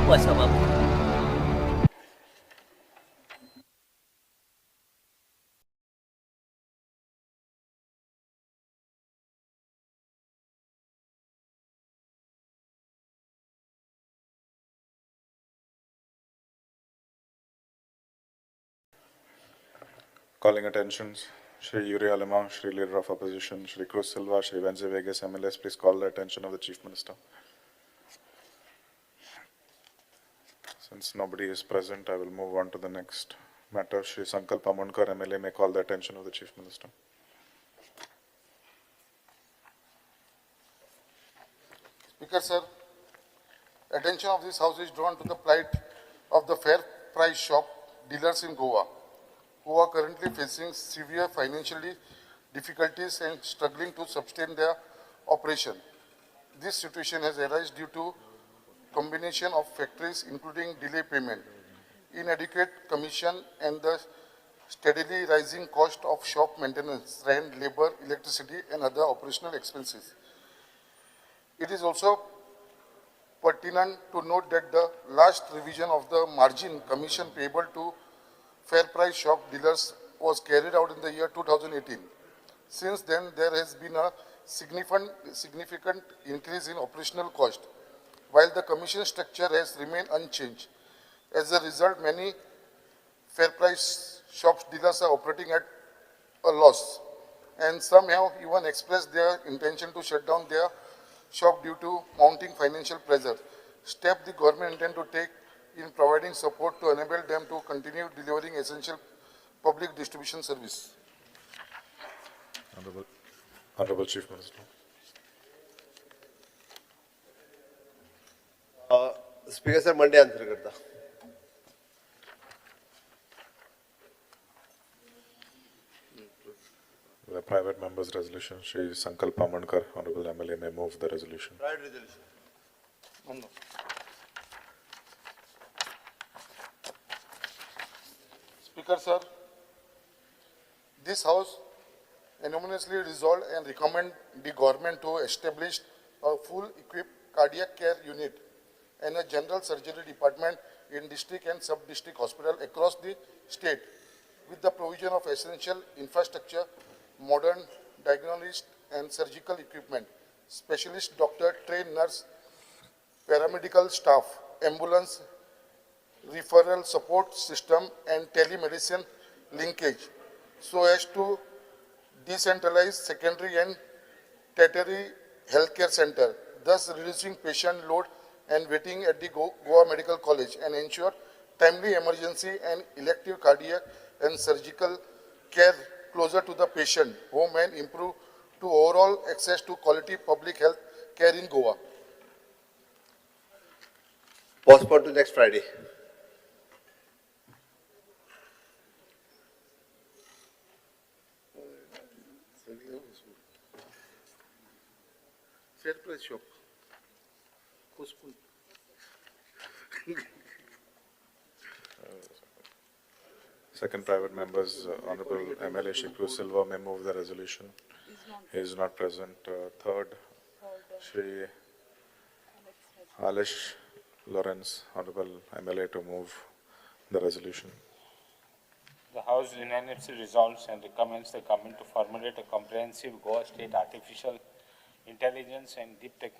Kuasa Babu. Calling attentions, Shri Yuri Alima, Shri Leader of Opposition, Shri Cruz Silva, Shri Venze Vegas, MLS, please call the attention of the Chief Minister. Since nobody is present, I will move on to the next matter. Shri Sankalp Amonkar, MLA, may call the attention of the Chief Minister. Speaker, sir, attention of this House is drawn to the plight of the fair price shop dealers in Goa, who are currently facing severe financial difficulties and struggling to sustain their operation. This situation has arisen due to combination of factors including delay payment, inadequate commission and the steadily rising cost of shop maintenance, rent, labor, electricity and other operational expenses. It is also pertinent to note that the last revision of the margin commission payable to fair price shop dealers was carried out in the year 2018. Since then, there has been a significant increase in operational cost, while the commission structure has remained unchanged. As a result, many fair price shop dealers are operating at a loss, and some have even expressed their intention to shut down their shop due to mounting financial pressure. Step the government intend to take in providing support to enable them to continue delivering essential public distribution service. Honorable Chief Minister. Speaker sir, Monday answer करता. The private member's resolution, Shri Sankalp Amonkar, Honorable MLA, may move the resolution. Right resolution. Speaker, sir, this House unanimously resolved and recommend the government to establish a full equipped cardiac care unit and a general surgery department in district and sub-district hospital across the state with the provision of essential infrastructure, modern diagnostic and surgical equipment, specialist doctor, trained nurse, paramedical staff, ambulance, referral support system and telemedicine linkage so as to decentralize secondary and tertiary healthcare center, thus reducing patient load and waiting at the Goa Medical College and ensure timely emergency and elective cardiac and surgical care closer to the patient, home and improve to overall access to quality public health care in Goa. Postpone to next Friday. Fair price shop. Postpone. Second private member's Honorable MLA Shri Cruz Silva may move the resolution. He is not present. Third, Shri Alish Lawrence, Honorable MLA, to move the resolution. The House unanimously resolves and recommends the government to formulate a comprehensive Goa State Artificial Intelligence and Deep Tech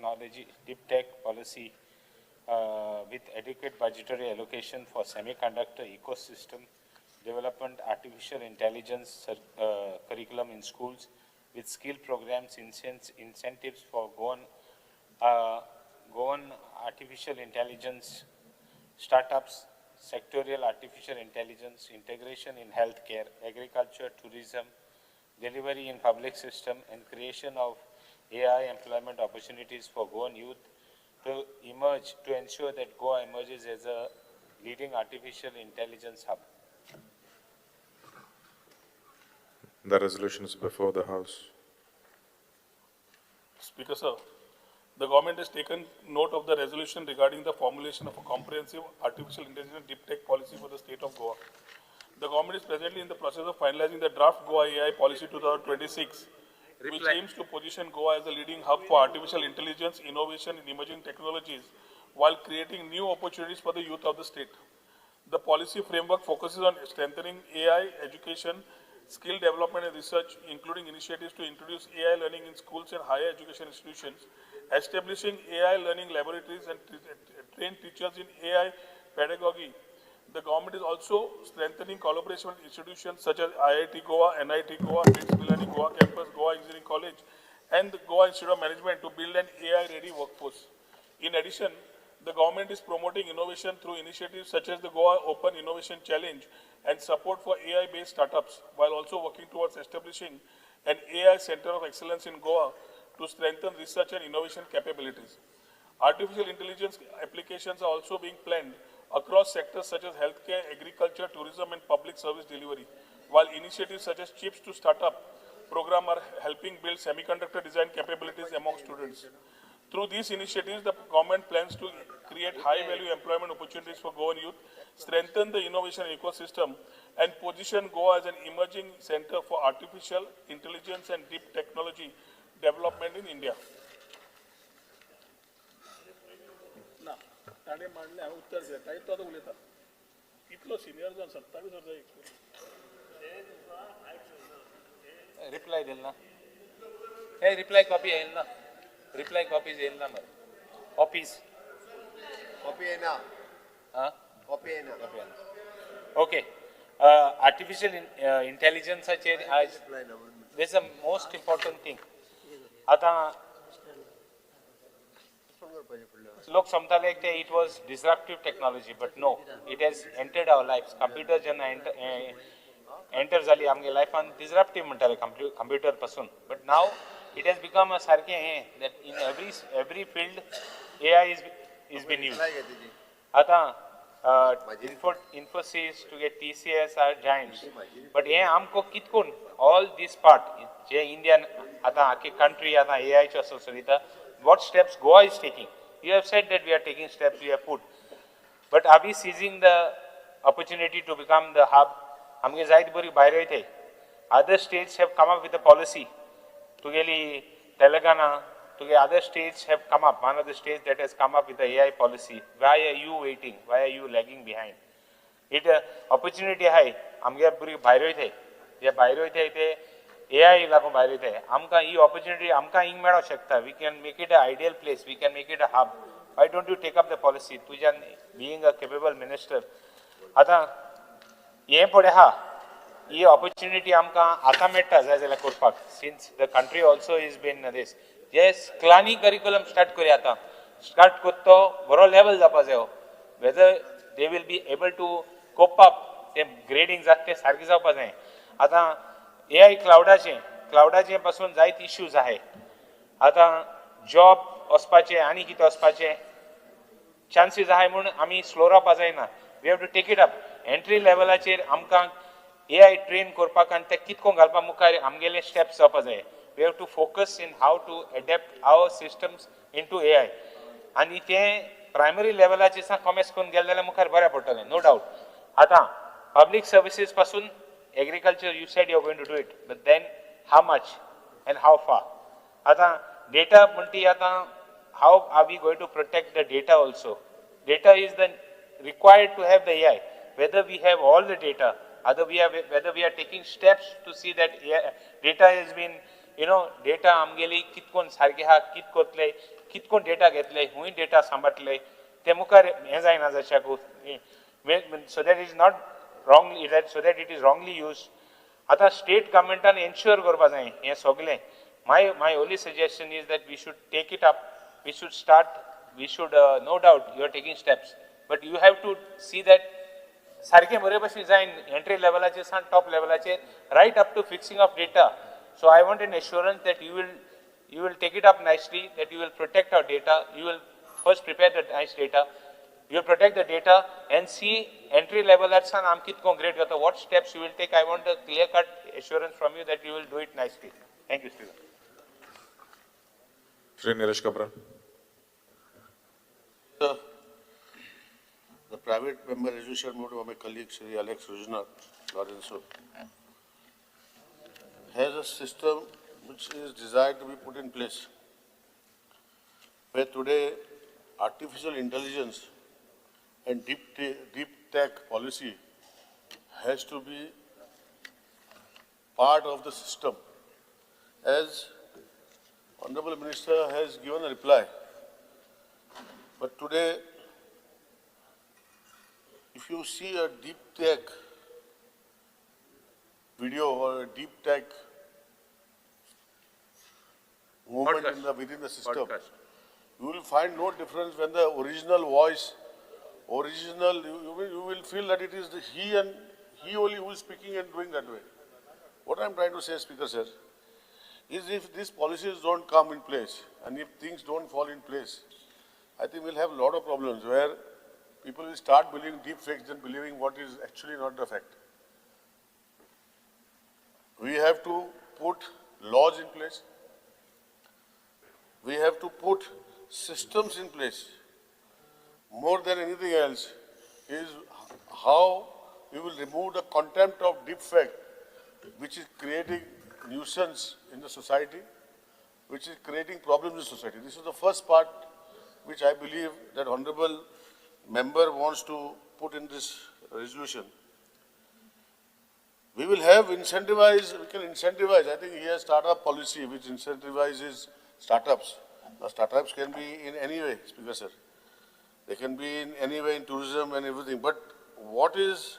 policy with adequate budgetary allocation for semiconductor ecosystem development, artificial intelligence curriculum in schools with skill programs, incentives for Goan artificial intelligence startups, sectorial artificial intelligence, integration in healthcare, agriculture, tourism, delivery in public system, and creation of AI employment opportunities for Goan youth to ensure that Goa emerges as a leading artificial intelligence hub. The resolution is before the House. Speaker, sir, the government has taken note of the resolution regarding the formulation of a comprehensive artificial intelligence deep tech policy for the state of Goa. The government is presently in the process of finalizing the draft Goa AI policy 2026, which aims to position Goa as a leading hub for artificial intelligence, innovation and emerging technologies while creating new opportunities for the youth of the state. The policy framework focuses on strengthening AI education, skill development and research, including initiatives to introduce AI learning in schools and higher education institutions, establishing AI learning laboratories and train teachers in AI pedagogy. The government is also strengthening collaboration with institutions such as IIT Goa, NIT Goa, BITS Milani Goa Campus, Goa Engineering College, and the Goa Institute of Management to build an AI-ready workforce. In addition, the government is promoting innovation through initiatives such as the Goa Open Innovation Challenge and support for AI-based startups, while also working towards establishing an AI Center of Excellence in Goa to strengthen research and innovation capabilities. Artificial intelligence applications are also being planned across sectors such as healthcare, agriculture, tourism, and public service delivery, while initiatives such as Chips to Startup program are helping build semiconductor design capabilities among students. Through these initiatives, the government plans to create high-value employment opportunities for Goan youth, strengthen the innovation ecosystem, and position Goa as an emerging center for artificial intelligence and deep technology development in India. ना ताणे मांडले हांवें उत्तर दिलें ताई तो आतां उलयता इतलो senior जावन 27 वर्सां एक्सपिरियन्स रिप्लाय दिल ना हे रिप्लाय कॉपी येईल ना रिप्लाय कॉपीज येईल ना मरे कॉपीज कॉपी आहे ना हां कॉपी आहे ना ओके आर्टिफिशियल इंटेलिजन्साचेर आज this a most important thing आता लोक समजताले की it was disruptive technology but now it has entered our life computer जेन्ना एंटर जाली आमगे लायफान डिसरप्टिव्ह म्हणटाले कंप्युटर पासून but now it has become a सारकें हें that in every field AI is being used. आता Infosys to get TCS are giants. But हे आमको कितकोन all this part J Indian आता आखे country आता AI च्या सोसरिता what steps Goa is taking. You have said that we are taking steps, we have put. But are we seizing the opportunity to become the hub? आमगे जायत बरी भायर वयताय. Other states have come up with a policy. तुगेली Telangana, other states have come up. One of the states that has come up with the AI policy. Why are you waiting? Why are you lagging behind? It opportunity hai. आमगे बरी भायर वयताय. जे भायर वयताय ते AI लागून भायर वयताय. आमकां ही opportunity आमकां हिंग मेळों शकता. We can make it an ideal place. We can make it a hub. Why don't you take up the policy? तुज्यान being a capable minister. आता हे पळय हा. ही opportunity आमकां आतां मेळटा जाय जाल्यार करपाक. Since the country also is been this. Yes, क्लानी करिकुलम स्टार्ट करूया आता स्टार्ट करतो बरो लेवल जावपा जायो whether they will be able to cope up ते ग्रेडिंग जाता ते सारकें जावपा जाय आता AI क्लाउडाचे पासून जायत इश्यूज आहाय आता जॉब वचपाचे आनी कितें वचपाचे चान्सीस आहाय म्हूण आमी स्लो रावपा जायना we have to take it up entry लेवलाचेर आमकां AI ट्रेन करपाक आनी ते कितको घालपा मुखार आमगेले स्टेप्स जावपा जाय we have to focus in how to adapt our systems into AI. And ते primary levelचे सा कॉमर्स करून गेले जाल्यार मुखार बऱ्या पडटलें no doubt. आता public services पासून agriculture you said you are going to do it but then how much and how far. आता data म्हणटी आता how are we going to protect the data also. Data is the required to have the AI whether we have all the data whether we are taking steps to see that data has been data आमगेली कितकोन सारखे हा कित कोतले कितकोन data घेतले हुंय data सांबाळटले ते मुखार हें जायना जशाकू so that it is not wrongly so that it is wrongly used आता स्टेट गव्हर्नमेंटान एन्श्योर करपा जाय हें सगळें my only suggestion is that we should take it up we should no doubt you are taking steps but you have to see that सारकें बरे भशेन जायन entry लेवलाचेर सान top लेवलाचेर right up to fixing of data. So I want an assurance that you will take it up nicely, that you will protect our data, you will first prepare the nice data, you will protect the data and see entry level at San Amkit Congrade, what steps you will take. I want a clear cut assurance from you that you will do it nicely. Thank you, Stephen. Shri Nilesh Kabra. Sir, the private member resolution moved by my colleague Shri Alex Rujna Lorenzo has a system which is desired to be put in place, where today artificial intelligence and deep tech policy has to be part of the system. As Honorable Minister has given a reply, but today, if you see a deep tech video or a deep tech movement within the system, you will find no difference when the original voice, you will feel that it is he and he only who is speaking and doing that way. What I am trying to say, Speaker Sir, is if these policies don't come in place and if things don't fall in place, I think we'll have a lot of problems where people will start believing deep fakes and believing what is actually not the fact. We have to put laws in place. We have to put systems in place. More than anything else is how we will remove the contempt of deep fake, which is creating nuisance in the society, which is creating problems in society. This is the first part which I believe that Honorable Member wants to put in this resolution. We will have we can incentivize, I think he has startup policy which incentivizes startups. Now startups can be in any way, Speaker Sir. They can be in any way in tourism and everything. But what is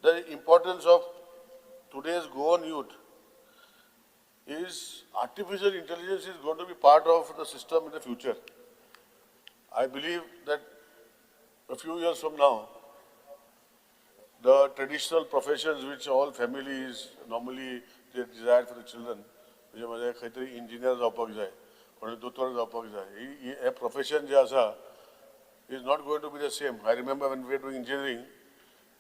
the importance of today's Goan youth is artificial intelligence is going to be part of the system in the future. I believe that a few years from now, the traditional professions which all families normally they desire for the children, म्हणजे माझ्या काहीतरी engineer जावपाक जाय, कोणी दोतोर जावपाक जाय, हे profession जे आसा is not going to be the same. I remember when we were doing engineering,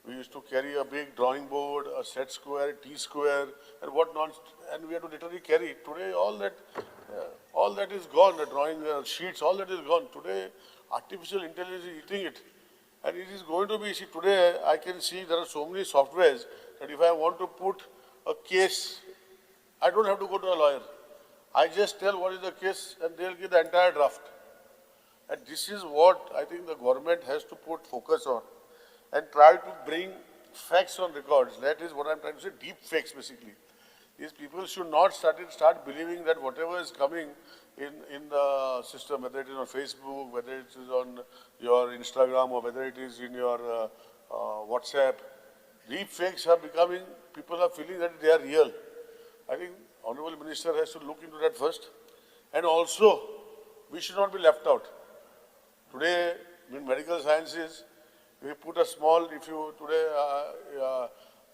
we used to carry a big drawing board, a set square, T-square, and whatnot, and we had to literally carry it. Today, all that is gone. The drawing sheets, all that is gone. Today, artificial intelligence is eating it, and it is going to be. See, today I can see there are so many softwares that if I want to put a case, I don't have to go to a lawyer. I just tell what is the case, and they'll give the entire draft. And this is what I think the government has to put focus on and try to bring facts on records. That is what I'm trying to say, deep facts basically. These people should not start believing that whatever is coming in the system, whether it is on Facebook, whether it is on your Instagram or whether it is in your WhatsApp, deep fakes are becoming, people are feeling that they are real. I think Honorable Minister has to look into that first. And also, we should not be left out. Today, in medical sciences, we put a small,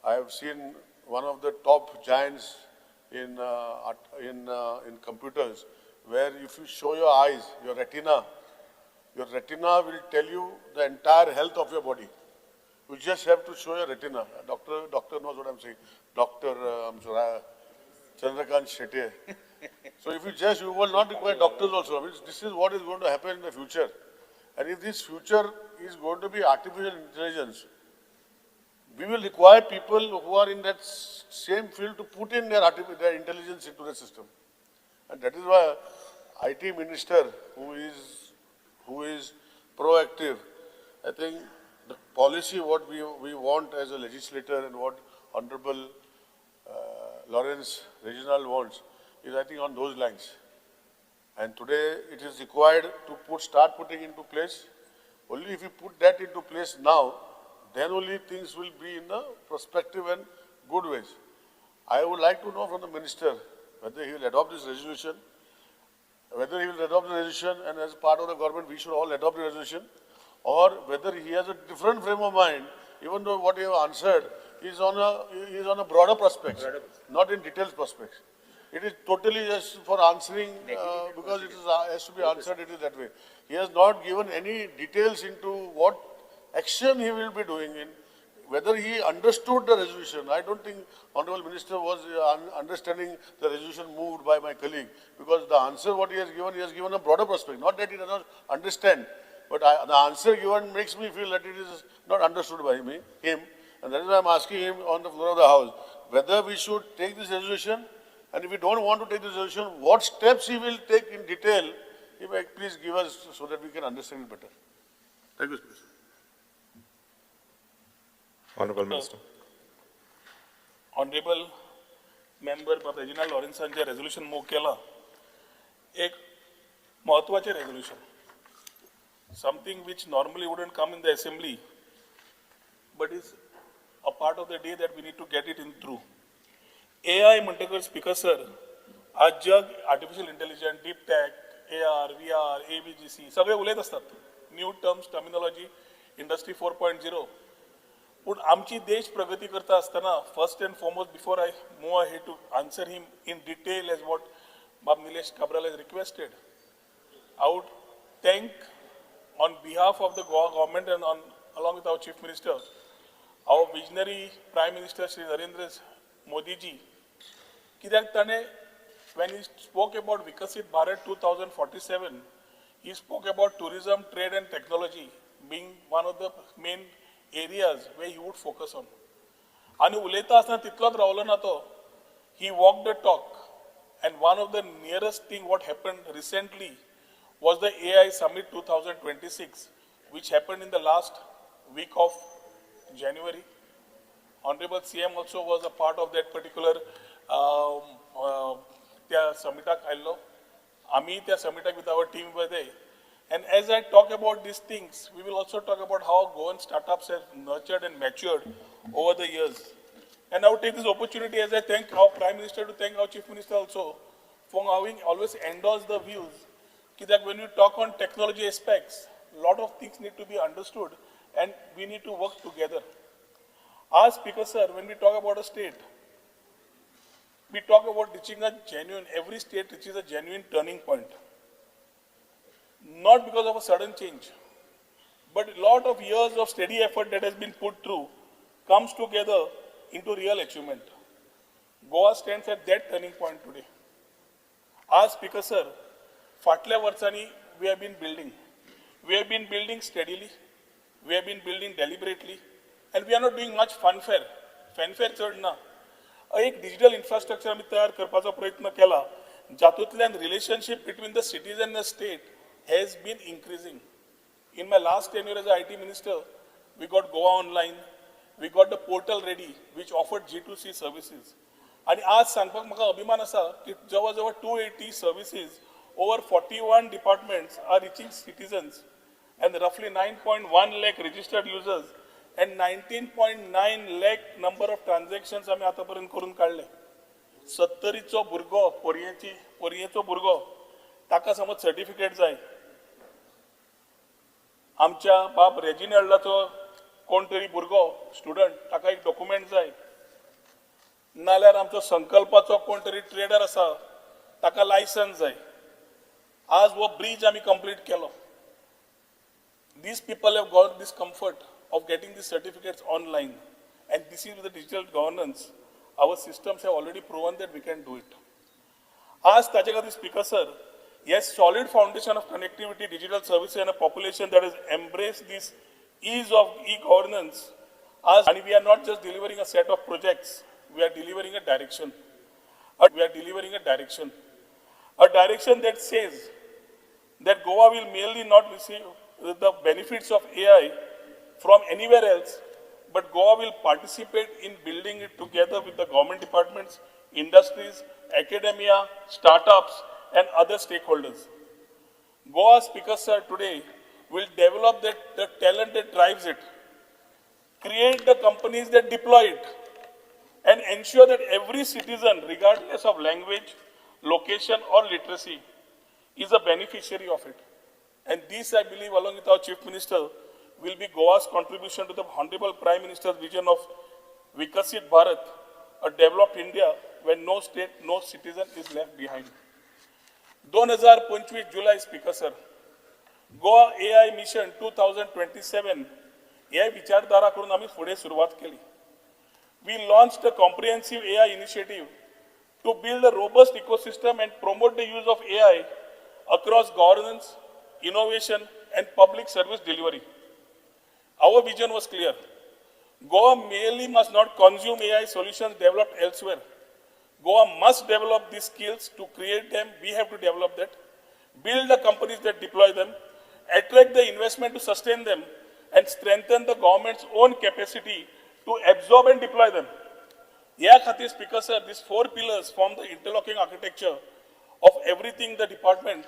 I have seen one of the top giants in computers, where if you show your eyes, your retina will tell you the entire health of your body. You just have to show your retina. Doctor knows what I'm saying. Chandrakant Shetty. So if you will not require doctors also. I mean, this is what is going to happen in the future. And if this future is going to be artificial intelligence, we will require people who are in that same field to put in their intelligence into the system. And that is why IT Minister, who is proactive, I think the policy what we want as a legislator and what Honorable Lawrence Regional wants is I think on those lines. And today it is required to start putting into place. Only if you put that into place now, then only things will be in a prospective and good ways. I would like to know from the Minister whether he will adopt this resolution, and as part of the government we should all adopt the resolution, or whether he has a different frame of mind, even though what he have answered is on a broader prospect, not in detailed prospects. It is totally just for answering, because it has to be answered, it is that way. He has not given any details into what action he will be doing in, whether he understood the resolution. I don't think Honorable Minister was understanding the resolution moved by my colleague, because the answer what he has given a broader prospect, not that he does not understand, but the answer given makes me feel that it is not understood by him, and that is why I'm asking him on the floor of the House, whether we should take this resolution. And if we don't want to take this resolution, what steps he will take in detail Please give us so that we can understand it better. Thank you, Speaker. Honorable Minister. Honorable member Reginald Lawrence J resolution move केला, एक महत्वाचे resolution, something which normally wouldn't come in the assembly, but is a part of the day that we need to get it in through. AI म्हणटकर speaker sir, आज जग artificial intelligence, deep tech, AR, VR, ABGC सगळे उलयत असतात. New terms, terminology, industry 4.0. पण आमची देश प्रगती करता असताना first and foremost before I move ahead to answer him in detail as what Bab Nilesh Kabral has requested, I would thank on behalf of the Goa government and along with our Chief Minister, our visionary Prime Minister Shri Narendra Modi ji, कित्याक ताणे when he spoke about Vikasit Bharat 2047, he spoke about tourism, trade and technology being one of the main areas where he would focus on. And उलयता असताना तितलोच रावलो ना तो, he walked the talk. And one of the nearest thing what happened recently was the AI Summit 2026, which happened in the last week of January. Honorable CM also was a part of that particular त्या summitak आयल्लो. आम्ही त्या summitak with our team were there. And as I talk about these things, we will also talk about how Goan startups have nurtured and matured over the years. And I will take this opportunity as I thank our Prime Minister to thank our Chief Minister also for having always endorsed the views that when we talk on technology aspects, a lot of things need to be understood and we need to work together. As Speaker Sir, when we talk about a state, we talk about reaching a genuine, every state reaches a genuine turning point. Not because of a sudden change, but a lot of years of steady effort that has been put through comes together into real achievement. Goa stands at that turning point today. As Speaker Sir, फाटल्या वर्षांनी we have been building. We have been building steadily. We have been building deliberately. And we are not doing much fanfare. Fanfare चढ ना. एक digital infrastructure आम्ही तयार करपाचो प्रयत्न केला. जातूंतल्यान relationship between the citizen and the state has been increasing. In my last tenure as IT minister, we got Goa Online, we got the portal ready, which offered G2C services. And आज सांगपाक म्हाका अभिमान आसा की जवळ 280 services, over 41 departments are reaching citizens, and roughly 9.1 lakh registered users and 19.9 lakh number of transactions आम्ही आतापर्यंत करून काढले. 70चो भुरगो, पोरयेचो भुरगो, ताका समज सर्टिफिकेट जाय. आमच्या बाब रेजिनल्डाचो कोण तरी भुरगो, स्टुडंट, ताका एक डॉक्युमेंट जाय. नाल्यार आमचो संकल्पाचो कोण तरी ट्रेडर आसा, ताका लायसन्स जाय. आज वो ब्रिज आम्ही complete Kelo. These people have got this comfort of getting these certificates online, and this is with the digital governance. Our systems have already proven that we can do it. आज ताचे खातीर Speaker Sir, yes, solid foundation of connectivity, digital services, and a population that has embraced this ease of e-governance. And we are not just delivering a set of projects, we are delivering a direction. A direction that says that Goa will merely not receive the benefits of AI from anywhere else, but Goa will participate in building it together with the government departments, industries, academia, startups, and other stakeholders. Goa, Speaker Sir, today will develop the talent that drives it, create the companies that deploy it, and ensure that every citizen, regardless of language, location, or literacy, is a beneficiary of it. And this, I believe, along with our Chief Minister, will be Goa's contribution to the Honorable Prime Minister's vision of Vikasit Bharat, a developed India where no state, no citizen is left behind. 2025 July, Speaker Sir, Goa AI Mission 2027 AI विचारधारा करून आम्ही पुढे सुरुवात केली. We launched a comprehensive AI initiative to build a robust ecosystem and promote the use of AI across governance, innovation, and public service delivery. Our vision was clear. Goa merely must not consume AI solutions developed elsewhere. Goa must develop these skills to create them. We have to develop that. build the companies that deploy them, attract the investment to sustain them, and strengthen the government's own capacity to absorb and deploy them. Yeah, Khatir Speaker sir, these 4 pillars form the interlocking architecture of everything the department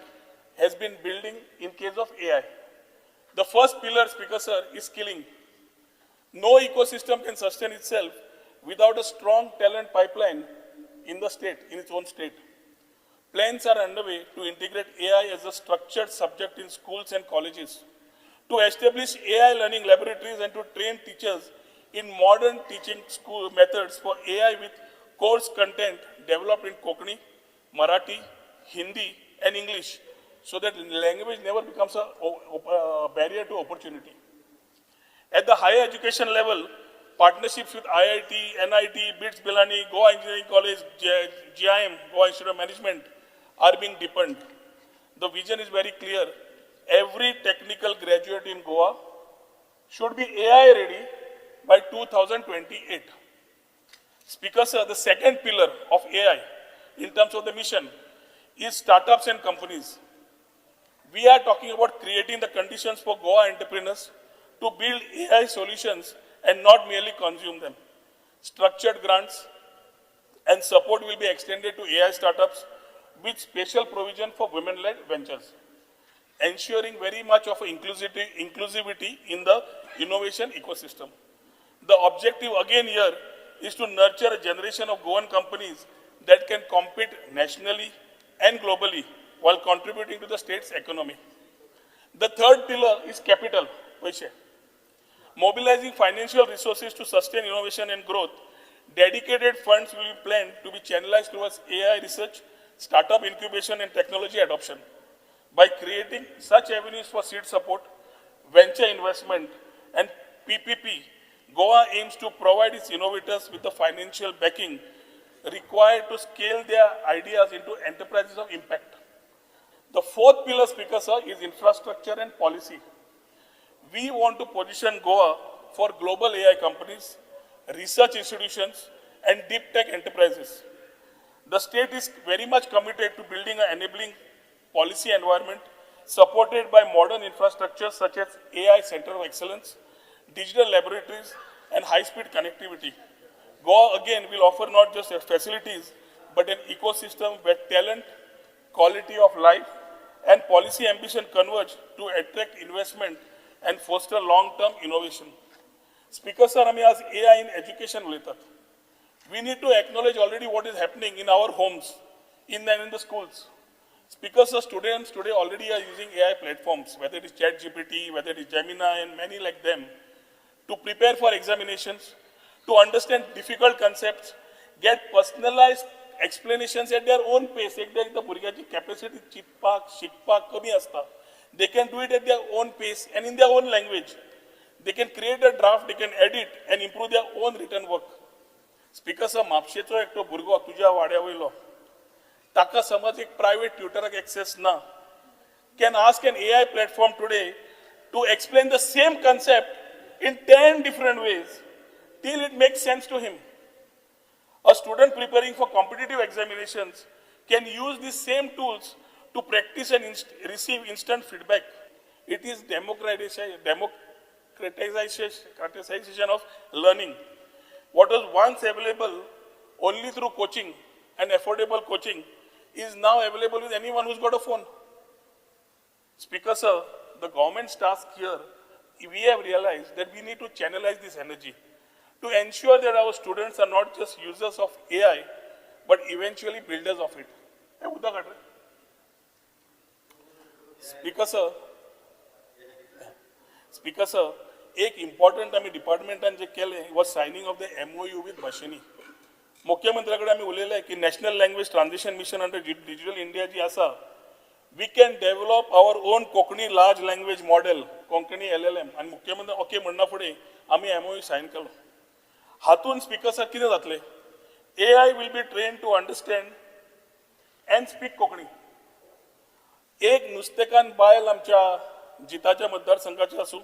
has been building in case of AI. The first pillar, Speaker sir, is skilling. No ecosystem can sustain itself without a strong talent pipeline in the state, in its own state. Plans are underway to integrate AI as a structured subject in schools and colleges, to establish AI learning laboratories and to train teachers in modern teaching school methods for AI with course content developed in Konkani, Marathi, Hindi, and English, so that language never becomes a barrier to opportunity. At the higher education level, partnerships with IIT, NIT, BITS Bilani, Goa Engineering College, GIM, Goa Institute of Management are being deepened. The vision is very clear. Every technical graduate in Goa should be AI ready by 2028. Speaker sir, the second pillar of AI in terms of the mission is startups and companies. We are talking about creating the conditions for Goa entrepreneurs to build AI solutions and not merely consume them. Structured grants and support will be extended to AI startups with special provision for women-led ventures, ensuring very much of inclusivity in the innovation ecosystem. The objective again here is to nurture a generation of Goan companies that can compete nationally and globally while contributing to the state's economy. The third pillar is capital. Mobilizing financial resources to sustain innovation and growth, dedicated funds will be planned to be channelized towards AI research, startup incubation, and technology adoption. By creating such avenues for seed support, venture investment, and PPP, Goa aims to provide its innovators with the financial backing required to scale their ideas into enterprises of impact. The fourth pillar, Speaker sir, is infrastructure and policy. We want to position Goa for global AI companies, research institutions, and deep tech enterprises. The state is very much committed to building an enabling policy environment supported by modern infrastructure such as AI Center of Excellence, digital laboratories, and high-speed connectivity. Goa again will offer not just facilities, but an ecosystem where talent, quality of life, and policy ambition converge to attract investment and foster long-term innovation. Speaker sir, आम्ही आज AI in education उलयतात. We need to acknowledge already what is happening in our homes, in the schools. Speaker sir, students today already are using AI platforms, whether it is ChatGPT, whether it is Gemini, and many like them, to prepare for examinations, to understand difficult concepts, get personalized explanations at their own pace. एकदा भुरग्याची capacity चिंतपाक, शिकपाक कमी असता. They can do it at their own pace and in their own language. They can create a draft, they can edit and improve their own written work. Speaker sir, म्हापशेचो एकटो भुरगो तुज्या वाड्या वयलो, ताका समज एक private tutorक access ना, can ask an AI platform today to explain the same concept in 10 different ways till it makes sense to him. A student preparing for competitive examinations can use these same tools to practice and receive instant feedback. It is democratization of learning. What was once available only through coaching and affordable coaching is now available with anyone who's got a phone. Speaker sir, the government's task here, we have realized that we need to channelize this energy to ensure that our students are not just users of AI, but eventually builders of it. Speaker sir, एक important आम्ही डिपार्टमेंटान जे केले was signing of the MOU with मशिनी. मुख्यमंत्र्याकडे आम्ही उलयले की national language transition mission under digital India जी आसा, we can develop our own Konkani large language model, Konkani LLM, आणि मुख्यमंत्री ओके म्हणना फुडें आम्ही MOU साइन केलो. हातून स्पीकर सर कितें जातले? AI will be trained to understand and speak Konkani. एक नुस्तेकान बायल आमच्या जिताच्या मतदारसंघाचे आसूं,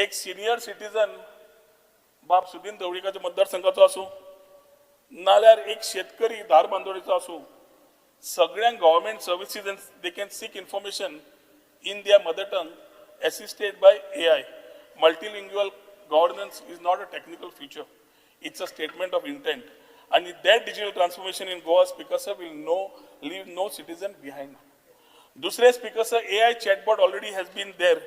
एक सिनियर सिटीजन बाब सुदीन ढवळीकाच्या मतदारसंघाचो आसूं, नाल्यार एक शेतकरी धारबांदोडेचो आसूं, सगळ्यांक government services and they can seek information in their mother tongue assisted by AI. Multilingual governance is not a technical feature. It's a statement of intent. And with that digital transformation in Goa, Speaker sir will leave no citizen behind. Dusre Speaker sir, AI chatbot already has been there,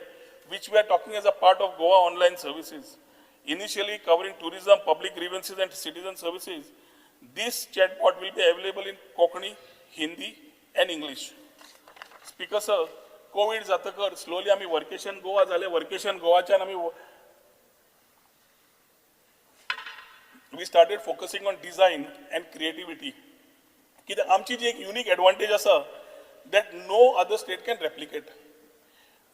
which we are talking as a part of Goa online services. Initially covering tourism, public grievances and citizen services, this chatbot will be available in Konkani, Hindi and English. Speaker sir, COVID जातकर slowly आम्ही workation Goa झाले, workation गोवाच्यान आम्ही we started focusing on design and creativity. कित्याक आमची जी एक unique advantage आसा that no other state can replicate.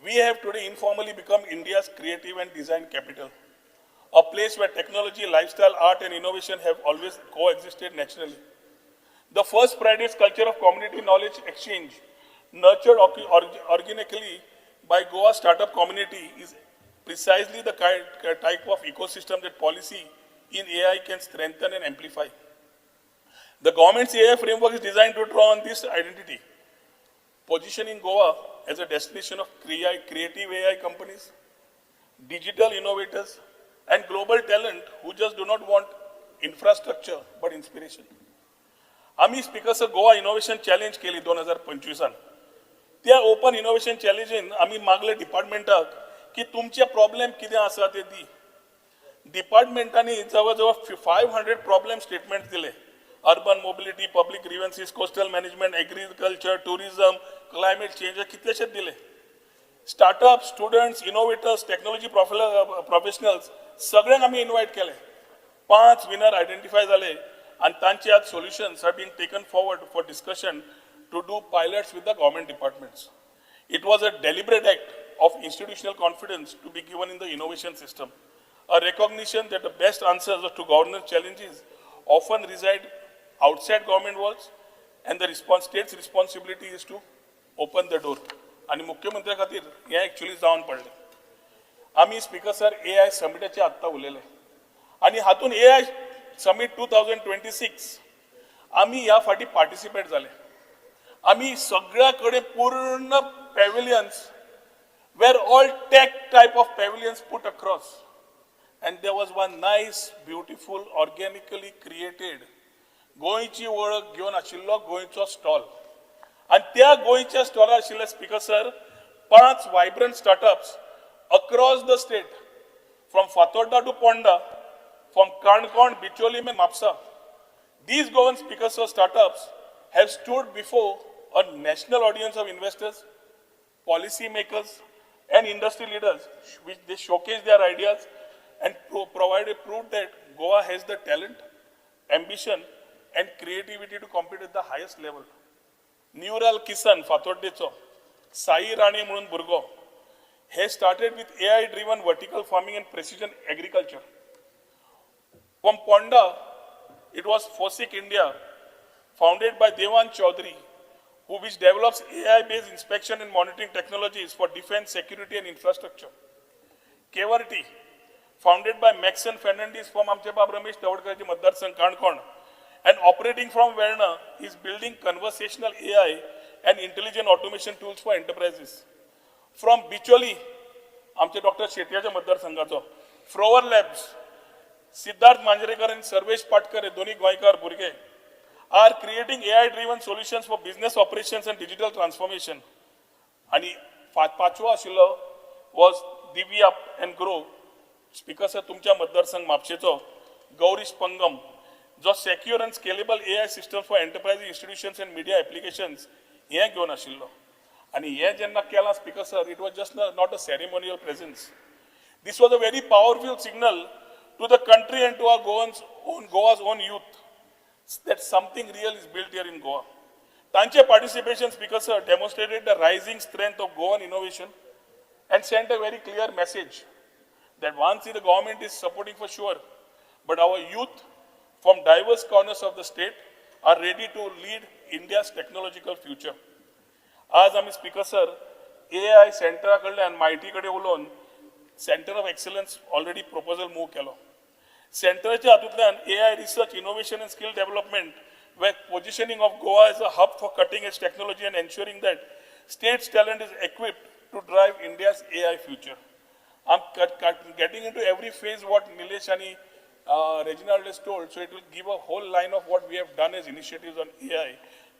We have today informally become India's creative and design capital, a place where technology, lifestyle, art and innovation have always coexisted naturally. The first pride culture of community knowledge exchange, nurtured organically by Goa startup community, is precisely the type of ecosystem that policy in AI can strengthen and amplify. The government's AI framework is designed to draw on this identity, positioning Goa as a destination of creative AI companies, digital innovators, and global talent who just do not want infrastructure but inspiration. आम्ही speakers Goa innovation challenge केली 2025 त्या open innovation चॅलेंजीन आम्ही मागले डिपार्टमेंटाक की तुमचे problem कितें आसा ते दी. डिपार्टमेंटांनी जवळजवळ 500 प्रॉब्लेम स्टेटमेंट दिले. Urban mobility, public grievances, coastal management, agriculture, tourism, climate change कितलेशेच दिले. Startup, students, innovators, technology professionals सगळ्यांक आम्ही इन्व्हाइट केले. 5 विनर आयडेंटिफाय झाले and तांचे आज solutions are being taken forward for discussion to do pilots with the government departments. It was a deliberate act of institutional confidence to be given in the innovation system, a recognition that the best answers to governance challenges often reside outside government walls and the state's responsibility is to open the door. आणि मुख्यमंत्री खातीर हे actually जावन पडले. आम्ही speaker sir AI समिटाचे आत्ता उलयले आणि हातून AI समिट 2026 आम्ही या फाटी पार्टिसिपेट झाले. आम्ही सगळ्याकडे पूर्ण pavilions were all tech type of pavilions put across and there was one nice beautiful organically created गोंयची वळख घेवन आशिल्लो गोंयचो स्टॉल आणि त्या गोंयच्या स्टॉलार आशिल्ले speaker sir 5 vibrant startups across the state from Fatorda to Ponda, from Karnkon, Bicholim and Mapsa. These Goan speakers or startups have stood before a national audience of investors, policy makers and industry leaders, which they showcase their ideas and provide a proof that Goa has the talent, ambition and creativity to compete at the highest level. Neural Kisan, Fatoddecho, Sai Rani Munun Burgo, has started with AI-driven vertical farming and precision agriculture. From Ponda, it was Fosic India, founded by Devan Chaudhary, which develops AI-based inspection and monitoring technologies for defense, security and infrastructure. Kevarti, founded by Maxon Fernandez from Amche Bab Ramesh Tavadkarji Matdar Sangh Karnkon, and operating from Verna, is building conversational AI and intelligent automation tools for enterprises. From Bicholi, Amche Dr. Shetyaja Matdar Sanghacho, Frower Labs, Siddharth Manjrekar and Sarvesh Patkar, Doni Goikar Burge, are creating AI-driven solutions for business operations and digital transformation. And Pachwa Ashilo was Divya and Grow. Speaker sir, तुमच्या मतदारसंघ म्हापशेचो गौरीश पंगम, जो secure and scalable AI systems for enterprise institutions and media applications हे घेवन आशिल्लो. आणि हे जेन्ना केला speaker sir, it was just not a ceremonial presence. This was a very powerful signal to the country and to our Goa's own youth that something real is built here in Goa. Tanche participation, Speaker sir, demonstrated the rising strength of Goan innovation and sent a very clear message that once the government is supporting for sure, but our youth from diverse corners of the state are ready to lead India's technological future. आज आम्ही speaker sir AI सेंटराकडले आणि माहिती कडे उलोवन centre of excellence already proposal move केलो. सेंटरच्या हातूंतल्यान AI research, innovation and skill development where positioning of Goa as a hub for cutting-edge technology and ensuring that state's talent is equipped to drive India's AI future. I'm getting into every phase what Nilesh and Reginald has told, so it will give a whole line of what we have done as initiatives on AI.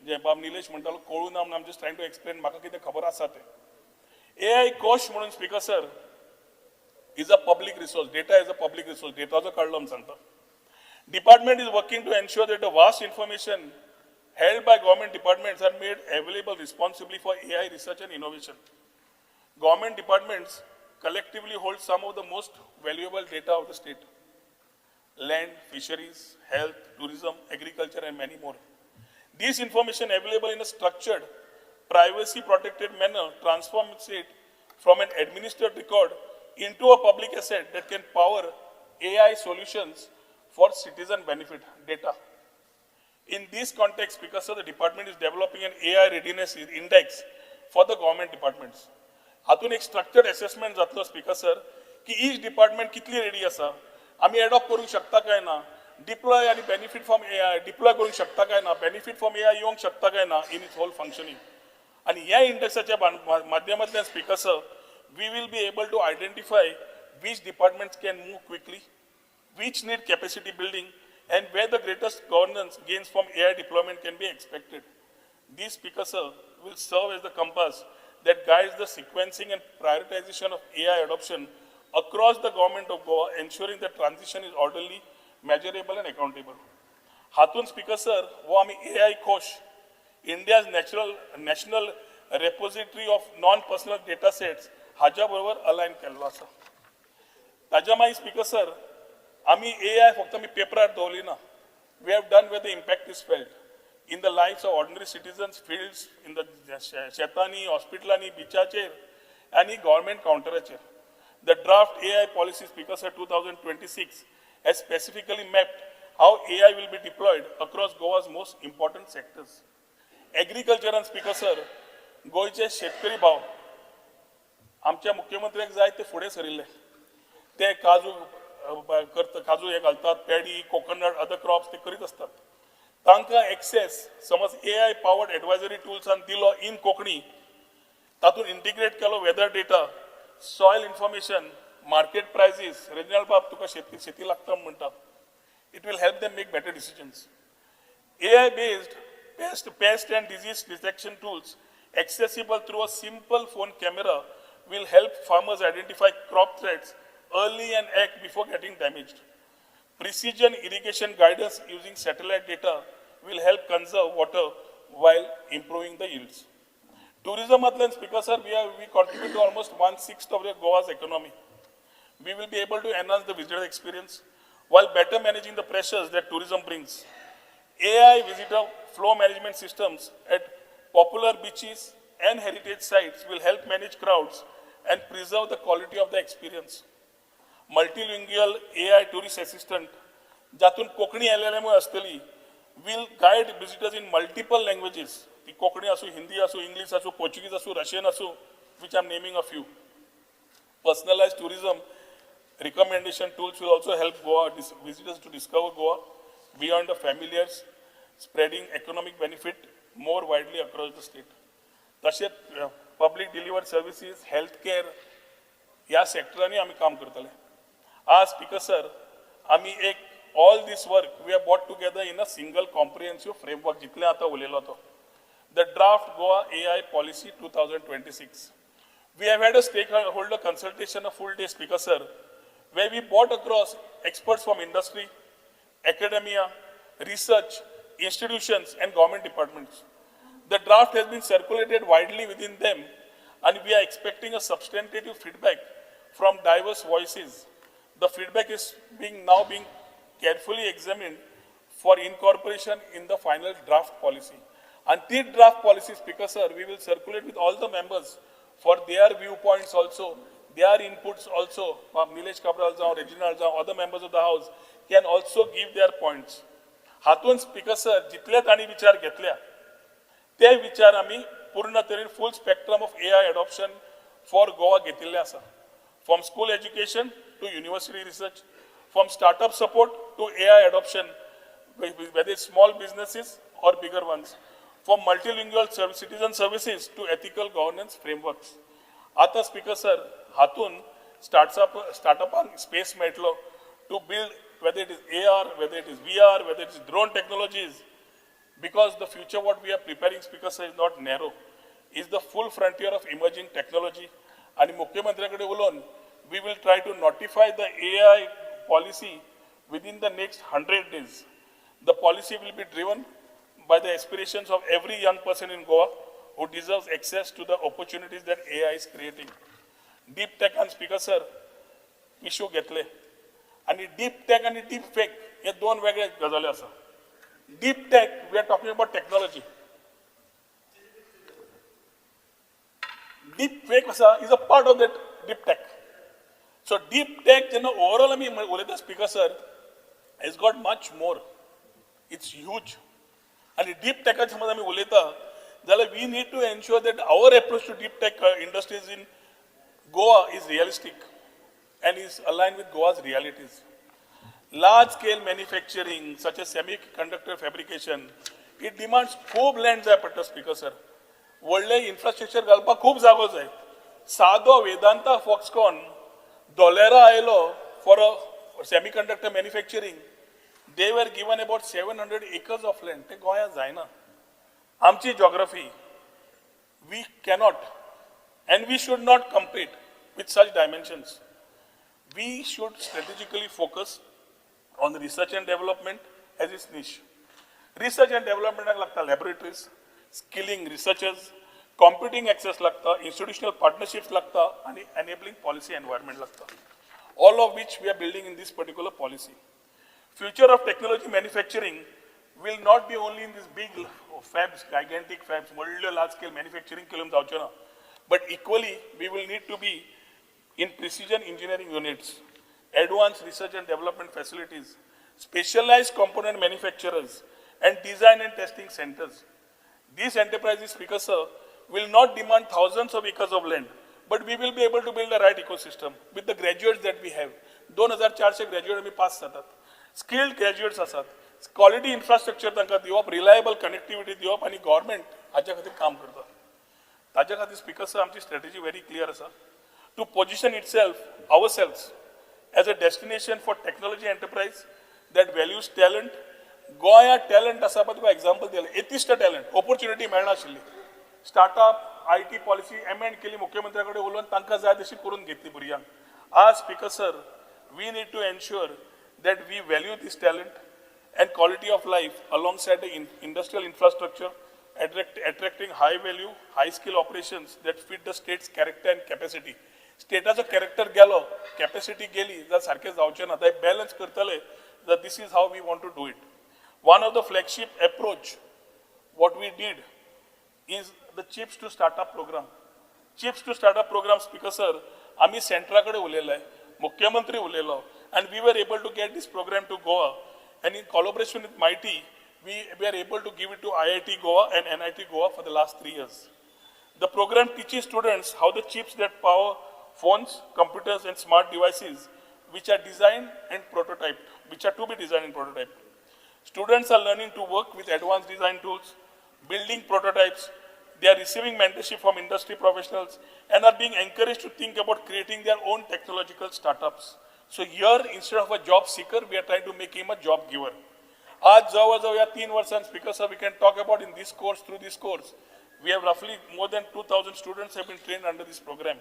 जे बाब निलेश म्हणटालो कळून ना I'm just trying to explain म्हाका कितें खबर आसा तें. AI कोश म्हणून speaker sir is a public resource. Data is a public resource. Data जो काढलो आमी सांगता. Department is working to ensure that the vast information held by government departments are made available responsibly for AI research and innovation. Government departments collectively hold some of the most valuable data of the state. Land, fisheries, health, tourism, agriculture, and many more. This information available in a structured, privacy-protected manner transforms it from an administered record into a public asset that can power AI solutions for citizen benefit data. In this context, because the department is developing an AI readiness index for the government departments. हातून एक structured assessment जातलो speaker sir की each department कितली ready आसा आमी adopt करूंक शकता काय ना डिप्लॉय आणि बेनिफिट फ्रॉम एआय डिप्लॉय करूंक शकता काय ना बेनिफिट फ्रॉम एआय येवंक शकता काय ना इन इट्स होल फंक्शनिंग आणि ह्या इंडेक्साच्या माध्यमांतल्यान speaker sir we will be able to identify which departments can move quickly, which need capacity building, and where the greatest governance gains from AI deployment can be expected. This speaker sir will serve as the compass that guides the sequencing and prioritization of AI adoption across the government of Goa, ensuring that transition is orderly, measurable, and accountable. Hatun speaker sir, wo ami AI Kosh, India's national repository of non-personal data sets, haja barabar align kello asa. ताज्या मागीर speaker sir आमी AI फक्त आमी पेपरार दवरली ना. We have done where the impact is felt in the lives of ordinary citizens, fields, in the shetani, hospitalani, beachacher, and government counteracher. The draft AI policy speaker sir 2026 has specifically mapped how AI will be deployed across Goa's most important sectors. Agriculture and speaker sir, गोयचे शेतकरी भाव आमच्या मुख्यमंत्र्याक जाय ते फुडें सरिल्ले. ते काजू काजू हे घालतात पॅडी कोकोनट अदर क्रॉप्स ते करीत असतात तांकां एक्सेस समज AI पावर्ड एडवायझरी टूल्सान दिलो इन कोंकणी तातूंत इंटिग्रेट केलो weather data soil information market prices regional बाब तुका शेती लागता म्हणटा it will help them make better decisions AI based pest and disease detection tools accessible through a simple phone camera will help farmers identify crop threats early and act before getting damaged. Precision irrigation guidance using satellite data will help conserve water while improving the yields. Tourism atlan speaker sir, we contribute to almost 1/6 of Goa's economy. We will be able to enhance the visitor experience while better managing the pressures that tourism brings. AI visitor flow management systems at popular beaches and heritage sites will help manage crowds and preserve the quality of the experience. Multilingual AI tourist assistant, जातून Konkani LLM असतली, will guide visitors in multiple languages. ती कोंकणी असू, हिंदी असू, English असू, Portuguese असू, Russian असू, which I'm naming a few. Personalized tourism recommendation tools will also help Goa visitors to discover Goa beyond the familiars, spreading economic benefit more widely across the state. तसेच public delivered services, healthcare, या सेक्टरांनी आम्ही काम करतले. As speaker sir, आम्ही एक all this work we have brought together in a single comprehensive framework जितले आता उलेलो तो. The draft Goa AI policy 2026. We have had a stakeholder consultation, a full day speaker sir, where we brought across experts from industry, academia, research, institutions, and government departments. The draft has been circulated widely within them, and we are expecting a substantive feedback from diverse voices. The feedback is now being carefully examined for incorporation in the final draft policy. And this draft policy, speaker sir, we will circulate with all the members for their viewpoints also, their inputs also. Nilesh Kabral, Reginald, other members of the house can also give their points. हातून speaker sir जितले तांणी विचार घेतल्या ते विचार आमी पूर्ण तरेन full spectrum of AI adoption for Goa घेतिल्ले आसा. From school education to university research, from startup support to AI adoption, whether it's small businesses or bigger ones, from multilingual citizen services to ethical governance frameworks. आता speaker sir हातून startup space मेळटलो to build whether it is AR, whether it is VR, whether it is drone technologies, because the future what we are preparing, speaker sir, is not narrow, is the full frontier of emerging technology. And मुख्यमंत्र्याकडे उलोवन, we will try to notify the AI policy within the next 100 days. The policy will be driven by the aspirations of every young person in Goa who deserves access to the opportunities that AI is creating. Deep tech and speaker sir, issue घेतले. आणि deep tech आणि deep fake हे दोन वेगळे गजाली आसा. Deep tech, we are talking about technology. Deep fake is a part of that deep tech. So deep tech, overall, I mean, speaker sir, has got much more. It's huge. And deep tech, we need to ensure that our approach to deep tech industries in Goa is realistic and is aligned with Goa's realities. Large-scale manufacturing, such as semiconductor fabrication, it demands खूप land जाय पडटा speaker sir. व्हडले infrastructure घालपाक खूप जागो जाय. सादो Vedanta Foxconn डॉलरा आयलो for a semiconductor manufacturing. They were given about 700 acres of land. ते गोंया जायना. आमची geography, we cannot and we should not compete with such dimensions. We should strategically focus on research and development as its niche. Research and development lagta laboratories, skilling researchers, computing access lagta, institutional partnerships lagta, and enabling policy environment lagta. All of which we are building in this particular policy. Future of technology manufacturing will not be only in these big fabs, gigantic fabs, large-scale manufacturing but equally we will need to be in precision engineering units, advanced research and development facilities, specialized component manufacturers, and design and testing centers. These enterprises, speaker sir, will not demand thousands of acres of land, but we will be able to build the right ecosystem with the graduates that we have. 2,400 graduates we pass जातात. Skilled graduates आसात. Quality infrastructure तांकां दिवप, reliable connectivity दिवप आणि government हाच्या खातीर काम करता. ताच्या खातीर speaker sir आमची strategy very clear आसा. To position ourselves as a destination for technology enterprise that values talent. Goya talent असा पण तुका example दिले. 80 talent, opportunity मेळना आशिल्ली. Startup, IT policy amend केली मुख्यमंत्र्याकडे उलोवन तांकां जाय तशी करून घेतली भुरग्यांक. आज speaker sir, we need to ensure that we value this talent and quality of life alongside the industrial infrastructure, attracting high value, high skill operations that fit the state's character and capacity. State's character गेलो, capacity गेली, जाल्यार सारकें जावचें ना. ते balance करतले that this is how we want to do it. One of the flagship approach, what we did is the chips to startup program. Chips to startup program, speaker sir, आम्ही सेंटराकडे उलयलाय, मुख्यमंत्री उलयलो, and we were able to get this program to Goa. And in collaboration with MIT, we are able to give it to IIT Goa and NIT Goa for the last 3 years. The program teaches students how the chips that power phones, computers, and smart devices, which are designed and prototyped, which are to be designed and prototyped. Students are learning to work with advanced design tools, building prototypes. They are receiving mentorship from industry professionals and are being encouraged to think about creating their own technological startups. So here, instead of a job seeker, we are trying to make him a job giver. आज जवळ या 3 वर्षांत speaker sir, we can talk about in this course, through this course. We have roughly more than 2,000 students have been trained under this program.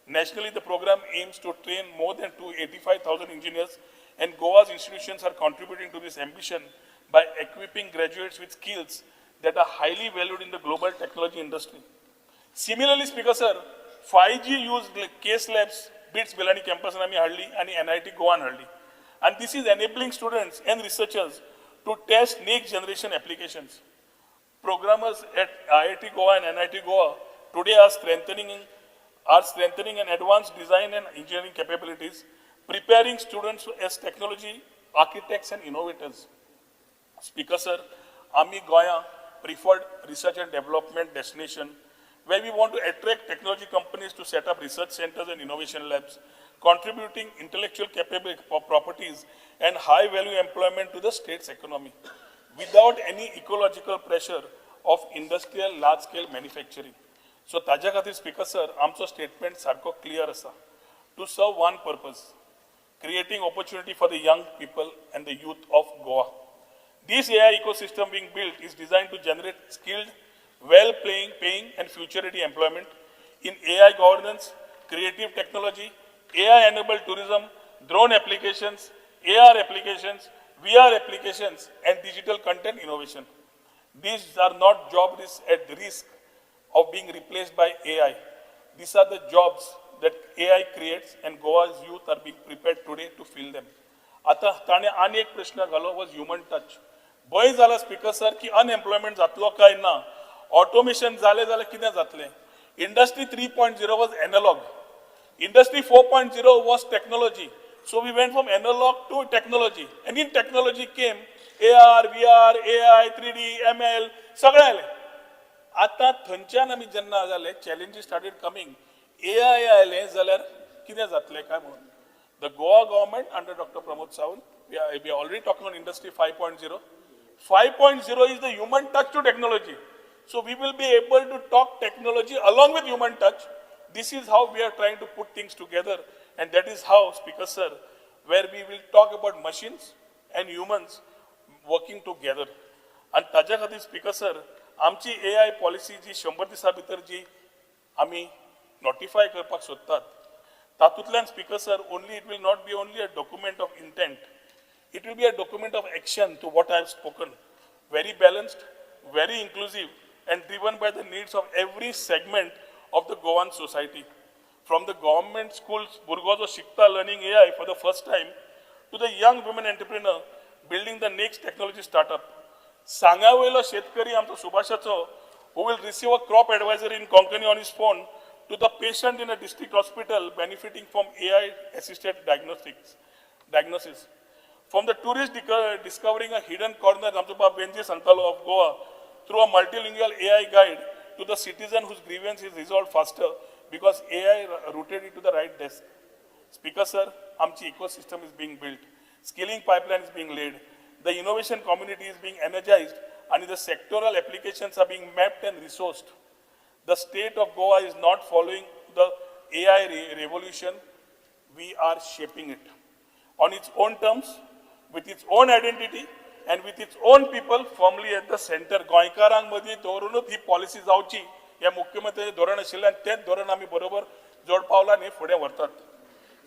Nationally, the program aims to train more than 85,000 engineers, and Goa's institutions are contributing to this ambition by equipping graduates with skills that are highly valued in the global technology industry. Similarly, speaker sir, 5G used case labs, BITS Belani campus and NIT Goan Harli. And this is enabling students and researchers to test next generation applications. Programmers at IIT Goa and NIT Goa today are strengthening an advanced design and engineering capabilities, preparing students as technology architects and innovators. Speaker sir, Ami Goya preferred research and development destination where we want to attract technology companies to set up research centers and innovation labs, contributing intellectual properties and high value employment to the state's economy. without any ecological pressure of industrial large-scale manufacturing. So ताज्या खातीर speaker sir आमचो statement सारको clear आसा to serve one purpose, creating opportunity for the young people and the youth of Goa. This AI ecosystem being built is designed to generate skilled, well-paying and future-ready employment in AI governance, creative technology, AI-enabled tourism, drone applications, AR applications, VR applications, and digital content innovation. These are not jobs at risk of being replaced by AI. These are the jobs that AI creates, and Goa's youth are being prepared today to fill them. आता ताणे आनी एक प्रश्न घालो was human touch. भंय जाला speaker sir की unemployment जातलो काय ना, ऑटोमेशन जाले जाल्यार कितें जातलें. Industry 3.0 was analog. Industry 4.0 was technology. So we went from analog to technology. And in technology came AR, VR, AI, 3D, ML, सगळें आलें. आता थंयच्यान आमी जेन्ना जाले challenges started coming. AI आयलें जाल्यार कितें जातलें काय म्हणून. The Goa government under Dr. Pramod Sawant, we are already talking on Industry 5.0. 5.0 is the human touch to technology. So we will be able to talk technology along with human touch. This is how we are trying to put things together, and that is how, Speaker Sir, where we will talk about machines and humans working together. And ताज्या खातीर Speaker Sir, आमची AI policy जी 100 दिसां भितर जी आमी notify करपाक सोदतात, तातूंतल्यान Speaker Sir, only it will not be only a document of intent. It will be a document of action to what I have spoken. Very balanced, very inclusive, and driven by the needs of every segment of the Goan society. From the government schools, Burgozo Shikta learning AI for the first time, to the young women entrepreneur building the next technology startup. Sangavelo Shetkari amto Subhashacho, who will receive a crop advisory in Konkani on his phone, to the patient in a district hospital benefiting from AI-assisted diagnosis. From the tourist discovering a hidden corner, Ramsupa Benji Santalo of Goa, through a multilingual AI guide, to the citizen whose grievance is resolved faster because AI routed it to the right desk. Speaker Sir, Amchi ecosystem is being built. Skilling pipeline is being laid. The innovation community is being energized, and the sectoral applications are being mapped and resourced. The state of Goa is not following the AI revolution. We are shaping it on its own terms, with its own identity, and with its own people firmly at the center. गोंयकारांक मदीं दवरूनच ही policy जावची हे मुख्यमंत्र्याचें धोरण आशिल्लें, आनी तेंच धोरण आमी बरोबर जोड पावलांनी फुडें व्हरतात.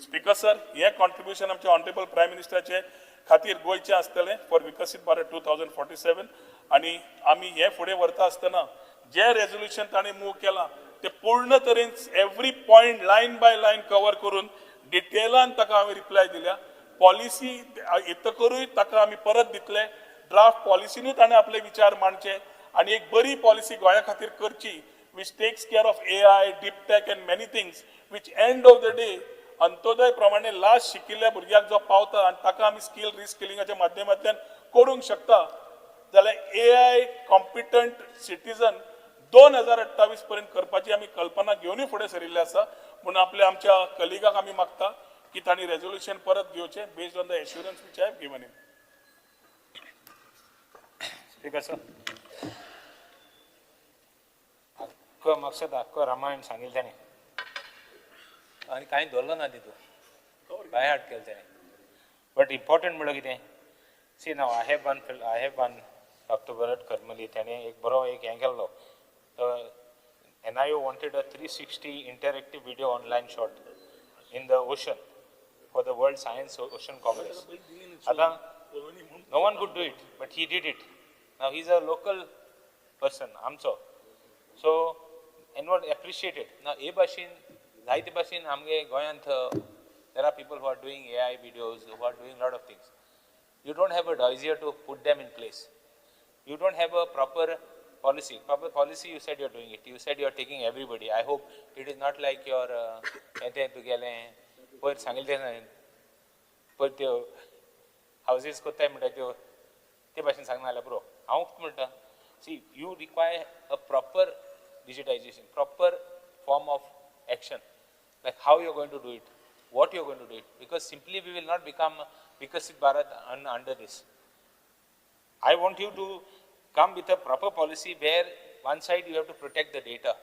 स्पीकर सर, हें कॉन्ट्रिब्युशन आमच्या ऑनरेबल प्रायम मिनिस्टराचे खातीर गोंयचें आसतलें फॉर विकसीत भारत 2047, आनी आमी हें फुडें व्हरता आसतना जे रेजोल्युशन ताणें मूव केलां तें पूर्ण तरेन every point line by line cover करून डिटेलान ताका हांवें रिप्लाय दिल्या. पॉलिसी येतकरूय ताका आमी परत दितले. ड्राफ्ट पॉलिसीनूय ताणें आपले विचार मांडचे आनी एक बरी पॉलिसी गोंया खातीर करची which takes care of AI, deep tech and many things, which end of the day Antyodaya प्रमाणे लास्ट शिकिल्ल्या भुरग्याक जो पावता आनी ताका आमी स्किल रिस्किलिंगाच्या माध्यमांतल्यान करूंक शकता जाल्यार AI कॉम्पिटंट सिटीजन 2028 पर्यंत करपाची आमी कल्पना घेवनूय फुडें सरिल्ले आसा. म्हणून आपल्या आमच्या कलिगाक आमी मागता की तांणी रेजोल्युशन परत घेवचें based on the assurance which I have given him. Speaker sir, अख्खो मकसद अख्खो रामायण सांगिल्लें ताणें आनी कांय दवरलो ना तितून, बाय हार्ट केलें ताणें. बट इम्पॉर्टंट म्हणल्यार कितें, see now I have one doctor Bharat Karmali ताणें एक बरो एक हें केल्लो. NIO wanted a 360 interactive video online shot in the ocean for the World Science Ocean Congress. No one could do it, but he did it. Now he's a local person, amcho. So anyone appreciated. Now ए भाशेन जायते भाशेन आमगे गोंयांत there are people who are doing AI videos, who are doing a lot of things. You don't have a dossier to put them in place. You don't have a proper policy. Proper policy, you said you're doing it. You said you're taking everybody. I hope it is not like your येते तुगेले पयर सांगिल्लें पयर त्यो houses कोत्ताय म्हणटा त्यो ते भाशेन सांगना जाल्यार पुरो. हांव म्हणटा, see you require a proper digitization, proper form of action, like how you're going to do it, what you're going to do it, because simply we will not become Vikasit Bharat under this. I want you to come with a proper policy where one side you have to protect the data.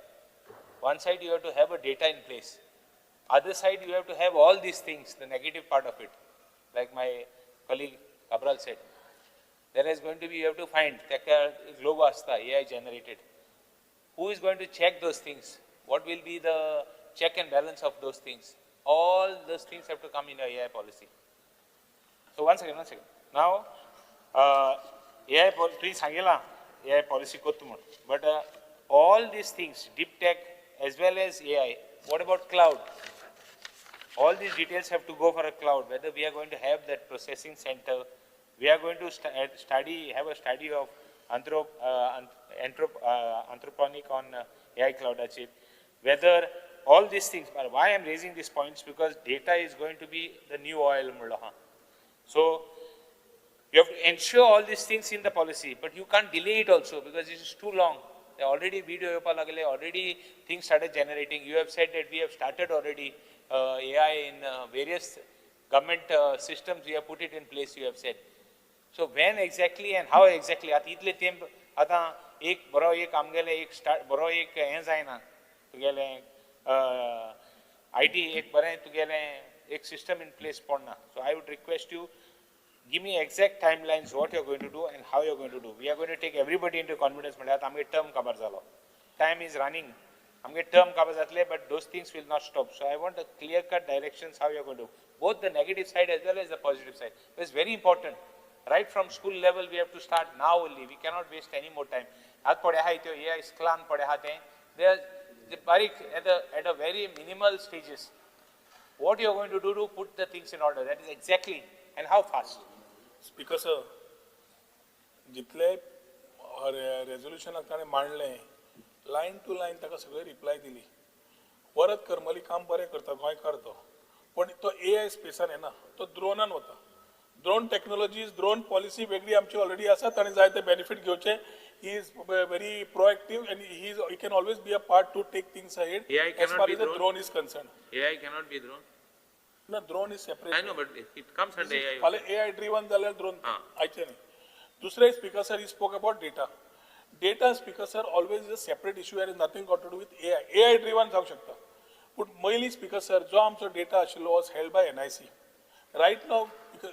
One side you have to have a data in place. Other side you have to have all these things, the negative part of it. Like my colleague Cabral said, there is going to be, you have to find, Globo Asta, AI generated. Who is going to check those things? What will be the check and balance of those things? All those things have to come in a AI policy. So one second. Now, AI policy, AI policy kottumun. But all these things, deep tech as well as AI, what about cloud? All these details have to go for a cloud, whether we are going to have that processing center, we are going to have a study of anthroponic on AI cloud chip, whether all these things, but why I am raising these points, because data is going to be the new oil. So, you have to ensure all these things in the policy, but you can't delay it also because it is too long. Already video already things started generating. You have said that we have started already AI in various government systems, we have put it in place, you have said. So when exactly and how exactly? आता एक बरो एक आमगेले एक start बरो एक हें जायना तुगेले IT एक बरें तुगेले एक system in place पडना. So I would request you, give me exact timelines what you are going to do and how you are going to do. We are going to take everybody into confidence. म्हळ्यार आमगे term cover जालो. Time is running. आमगे term cover जातले, but those things will not stop. So I want a clear-cut directions how you are going to do. Both the negative side as well as the positive side. It's very important. Right from school level, we have to start now only. We cannot waste any more time. They are at a very minimal stages. What you are going to do to put the things in order? That is exactly, and how fast? Speaker sir, जितले रेजोल्युशनाक ताणें मांडलें, lion to lion ताका सगळे reply दिली. परत करमली काम बरें करता गोंयकार तो. पण तो AI स्पेसान येना, तो ड्रोनान वता. ड्रोन टेक्नॉलॉजीज, ड्रोन पॉलिसी वेगळी आमची ऑलरेडी आसा, ताणें जाय ते बेनिफीट घेवचे. He is very proactive and he can always be a part to take things ahead as far as the drone is concerned. AI cannot be drone. No, drone is separate. I know, but it comes under AI. AI driven जाल्यार drone आयचे न्ही. दुसरे speaker sir, he spoke about data. Data, speaker sir, always is a separate issue and has nothing got to do with AI. AI driven जावंक शकता. But mainly, speaker sir, जो आमचो data आशिल्लो was held by NIC. Right now,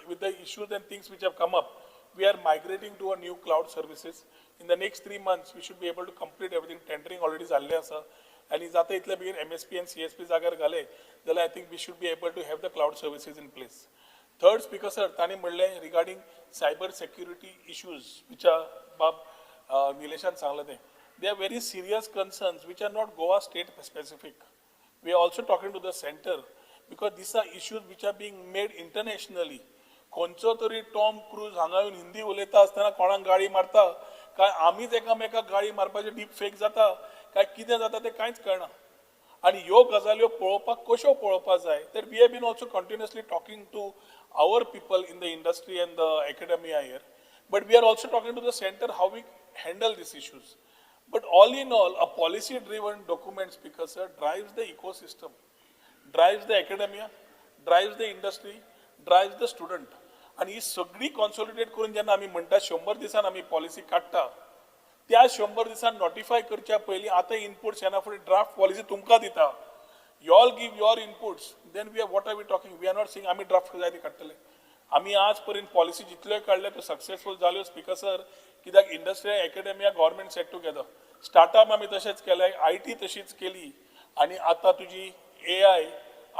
with the issues and things which have come up, we are migrating to a new cloud services. In the next 3 months, we should be able to complete everything. Tendering already जाल्लें आसा. And is जाता इतले बेगीन MSP and CSP जाग्यार घाले, जाल्यार I think we should be able to have the cloud services in place. Third, speaker sir, ताणी म्हणलें regarding cyber security issues, which are Nilesan सांगलें तें. They are very serious concerns which are not Goa state specific. We are also talking to the center because these are issues which are being made internationally. खंयचो तरी Tom cruise हांगा येवन हिंदी उलयता आसतना कोणाक गाळी मारता, काय आमीच एकामेकाक गाळी मारपाचे डीप फेक जाता, काय कितें जाता तें कांयच कळना. आनी ह्यो गजाल्यो पळोवपाक कश्यो पळोवपाक जाय तर we have been also continuously talking to our people in the industry and the academia here, but we are also talking to the center how we handle these issues. But all in all, a policy driven document, speaker sir, drives the ecosystem, drives the academia, drives the industry, drives the student. आणि ही सगळी consolidate करून जेन्ना आमी म्हणटा 100 दिसान आमी policy काडटा, त्या 100 दिसान नोटिफाय करच्या पयलीं आतां इनपुट्स येना फुडें ड्राफ्ट पॉलिसी तुमकां दिता. You all give your inputs, then we are, what are we talking? We are not saying आमी ड्राफ्ट जाय ती काडटले. आमी आज पर्यंत पॉलिसी जितल्यो काडल्यो त्यो सक्सेसफूल जाल्यो स्पीकर सर, कित्याक industry academia government set together. Startup आमी तशेंच केलें, IT तशीच केली, आनी आतां तुजी AI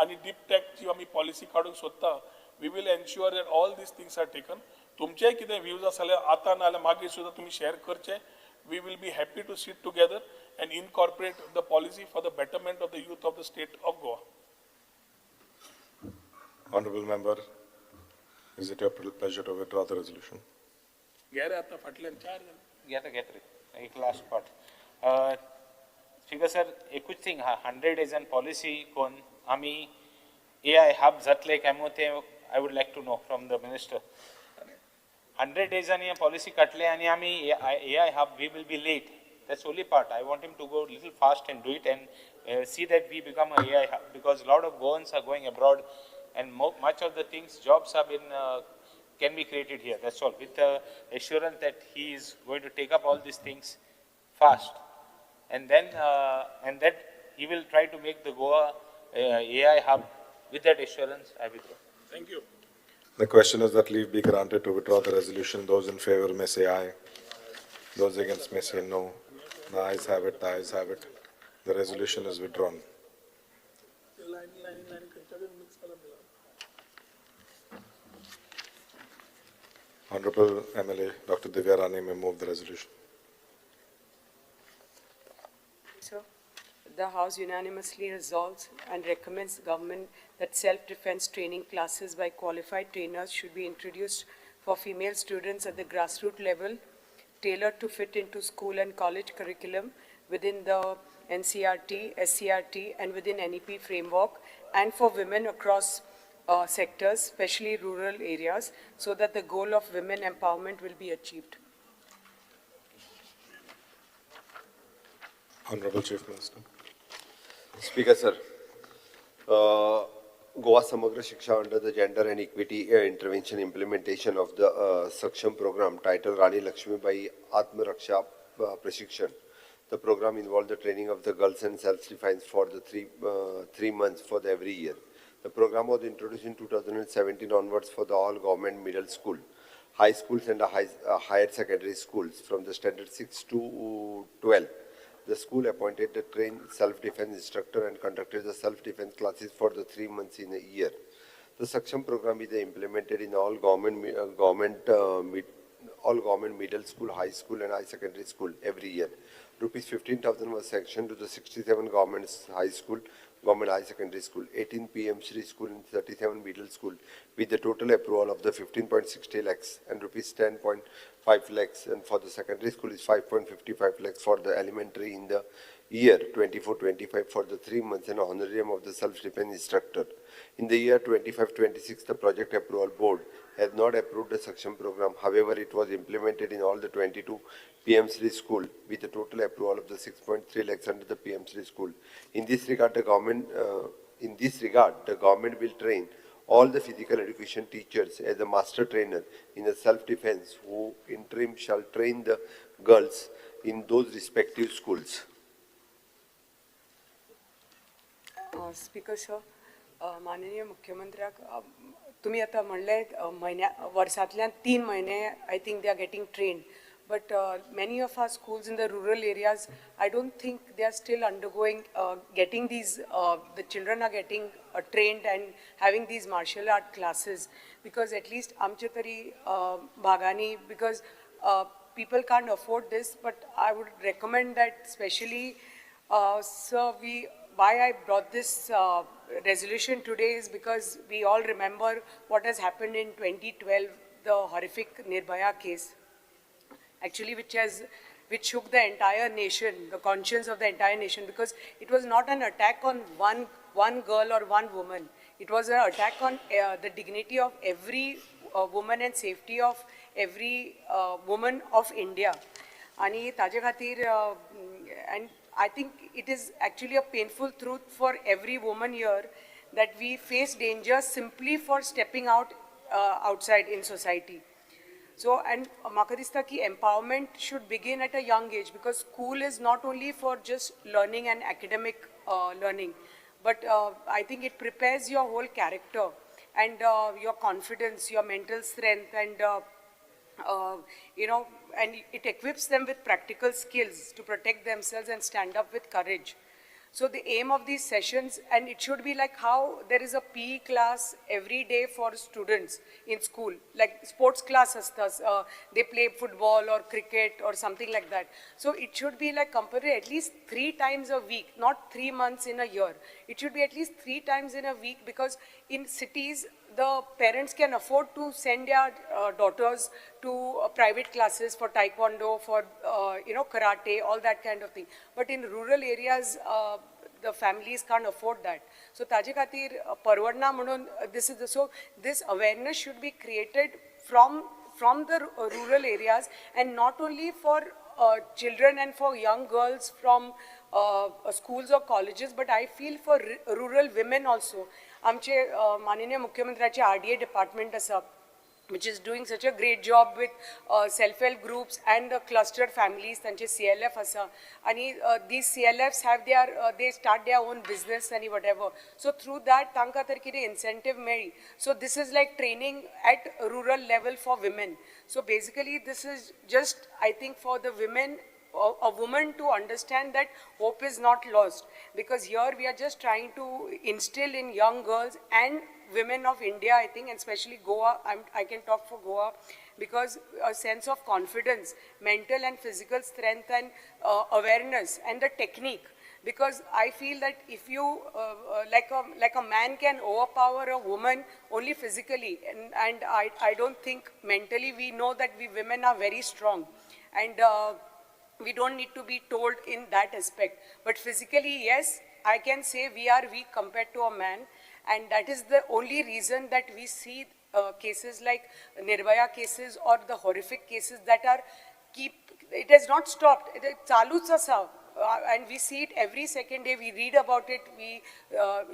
आनी डीप टॅकची आमी पॉलिसी काडूंक सोदता. We will ensure that all these things are taken. तुमचे कितें व्ह्यूज आसले आतां नाल्यार मागीर सुद्दां तुमी शेअर करचे. We will be happy to sit together and incorporate the policy for the betterment of the youth of the state of Goa. Honorable member, is it your pleasure to withdraw the resolution? Gare आता फाटल्यान 4 जण. Get रे. एक last part. Speaker sir, एकूच thing 100 days and policy कोण आमी AI hub जातले काय मो ते I would like to know from the minister. 100 days आणि policy काटले आणि आमी AI hub, we will be late. That's only part. I want him to go a little fast and do it and see that we become a AI hub, because a lot of Goans are going abroad and much of the things, jobs have been can be created here, that's all, with the assurance that he is going to take up all these things fast. And then, and that he will try to make the Goa AI hub. With that assurance, I withdraw. Thank you. The question is that leave be granted to withdraw the resolution. Those in favor may say aye. Those against may say no. The ayes have it, the ayes have it. The resolution is withdrawn. Honorable MLA Dr. Divya Rani may move the resolution. Sir, the House unanimously resolves and recommends the government that self-defense training classes by qualified trainers should be introduced for female students at the grassroots level, tailored to fit into school and college curriculum within the NCRT, SCRT, and within NEP framework, and for women across sectors, especially rural areas, so that the goal of women empowerment will be achieved. Honorable Chief Minister. Speaker, sir. Goa Samagra Shiksha under the Gender and Equity Intervention Implementation of the Saksham program titled Rani Lakshmi Bai Atma Raksha Prashikshan. The program involved the training of the girls and self-defense for the three months for the every year. The program was introduced in 2017 onwards for the all government middle school, high schools and higher secondary schools from the standard 6 to 12. The school appointed the trained self-defense instructor and conducted the self-defense classes for the 3 months in a year. The Saksham program is implemented in all government middle school, high school and high secondary school every year. Rupees 15,000 was sanctioned to the 67 government high school, government high secondary school, 18 PM Shri school and 37 middle school, with the total approval of the 15.60 lakhs and rupees 10.5 lakhs, and for the secondary school is 5.55 lakhs for the elementary in the year 24-25 for the 3 months, and honorarium of the self-defense instructor. In the year 25-26, the project approval board has not approved the Saksham program. However, it was implemented in all the 22 PM Shri school with the total approval of the 6.3 lakhs under the PM Shri school. In this regard, the government will train all the physical education teachers as a master trainer in a self-defense, who interim shall train the girls in those respective schools. Speaker, sir, माननीय मुख्यमंत्र्याक तुम्ही आता म्हणले वर्षांतल्यान 3 महिने I think they are getting trained. But many of our schools in the rural areas, I don't think they are still undergoing, getting these, the children are getting trained and having these martial art classes. Because at least amche tari bhagani, because people can't afford this, but I would recommend that especially, sir, why I brought this resolution today is because we all remember what has happened in 2012, the horrific Nirbhaya case. Actually, which shook the entire nation, the conscience of the entire nation, because it was not an attack on one girl or one woman. It was an attack on the dignity of every woman and safety of every woman of India. And I think it is actually a painful truth for every woman here that we face danger simply for stepping out outside in society. So, and Makadista ki empowerment should begin at a young age, because school is not only for just learning and academic learning, but I think it prepares your whole character and your confidence, your mental strength, and you know, and it equips them with practical skills to protect themselves and stand up with courage. So the aim of these sessions, and it should be like how there is a PE class every day for students in school, like sports class hastas, they play football or cricket or something like that. So it should be like compulsory at least 3 times a week, not 3 months in a year. It should be at least 3 times in a week, because in cities, the parents can afford to send their daughters to private classes for taekwondo, for you know, karate, all that kind of thing. But in rural areas, the families can't afford that. So taje khatir parwadna म्हणून this is the, so this awareness should be created from the rural areas, and not only for children and for young girls from schools or colleges, but I feel for rural women also. आमचे माननीय मुख्यमंत्र्याचे RDA department आसा, which is doing such a great job with self-help groups and the clustered families, tanche CLF asa, and these CLFs have their, they start their own business and whatever. So through that, tanka tarkire incentive made. So this is like training at rural level for women. So basically this is just, I think, for the women, a woman to understand that hope is not lost, because here we are just trying to instill in young girls and women of India, I think, and especially Goa, I can talk for Goa, because a sense of confidence, mental and physical strength and awareness and the technique. Because I feel that if you, like a man can overpower a woman only physically, and I don't think mentally, we know that we women are very strong. And we don't need to be told in that aspect. But physically, yes, I can say we are weak compared to a man. And that is the only reason that we see cases like Nirbhaya cases or the horrific cases that are it has not stopped. It is chalu's asa. And we see it every second day. We read about it, we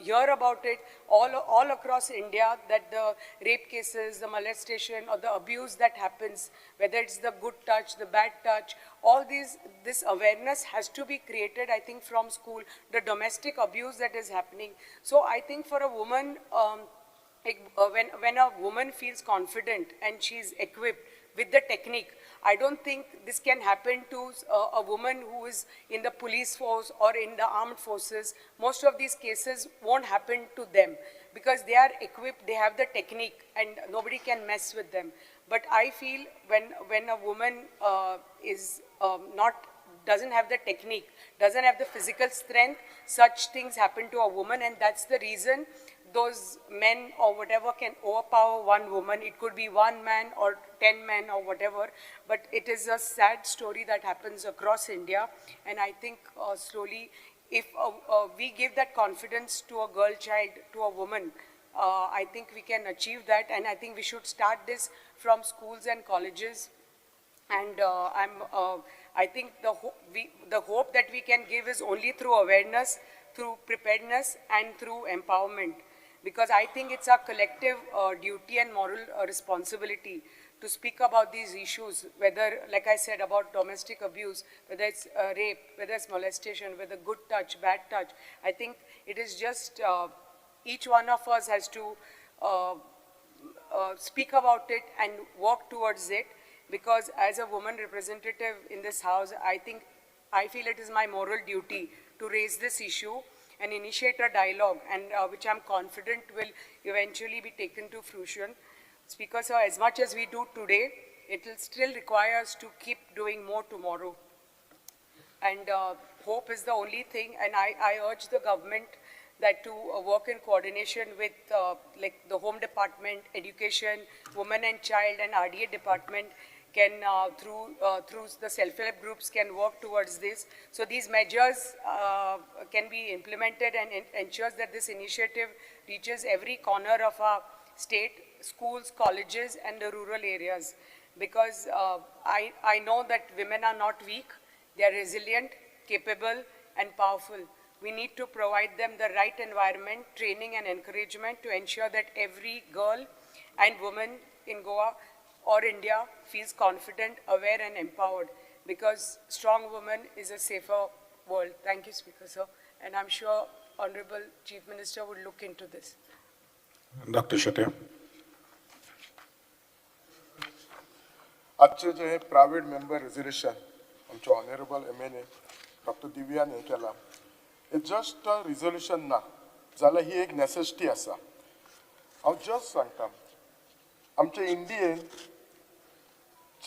hear about it all across India, that the rape cases, the molestation or the abuse that happens, whether it's the good touch, the bad touch, all this awareness has to be created, I think, from school, the domestic abuse that is happening. So I think for a woman, when a woman feels confident and she's equipped with the technique, I don't think this can happen to a woman who is in the police force or in the armed forces. Most of these cases won't happen to them because they are equipped, they have the technique, and nobody can mess with them. But I feel when a woman doesn't have the technique, doesn't have the physical strength, such things happen to a woman, and that's the reason those men or whatever can overpower one woman. It could be one man or 10 men or whatever, but it is a sad story that happens across India. And I think slowly, if we give that confidence to a girl child, to a woman, I think we can achieve that. And I think we should start this from schools and colleges. And I think the hope that we can give is only through awareness, through preparedness, and through empowerment. Because I think it's our collective duty and moral responsibility to speak about these issues, whether, like I said, about domestic abuse, whether it's rape, whether it's molestation, whether good touch, bad touch. I think it is just each one of us has to speak about it and work towards it, because as a woman representative in this house, I feel it is my moral duty to raise this issue and initiate a dialogue, and which I'm confident will eventually be taken to fruition. Speaker sir, as much as we do today, it will still require us to keep doing more tomorrow. And hope is the only thing, and I urge the government that to work in coordination with like the Home Department, Education, Women and Child, and RDA Department can, through the self-help groups, can work towards this. So these measures can be implemented and ensures that this initiative reaches every corner of our state, schools, colleges, and the rural areas. Because I know that women are not weak, they are resilient, capable, and powerful. We need to provide them the right environment, training, and encouragement to ensure that every girl and woman in Goa or India feels confident, aware, and empowered, because strong woman is a safer world. Thank you, Speaker, sir. And I'm sure Honorable Chief Minister would look into this. Dr. Shetty. आजचे जे हे private member resolution आमचे honourable MNA doctor दिव्यान हे केला, it's just a resolution ना जाल्यार ही एक necessity आसा. हांव just सांगता, आमच्या इंडियेन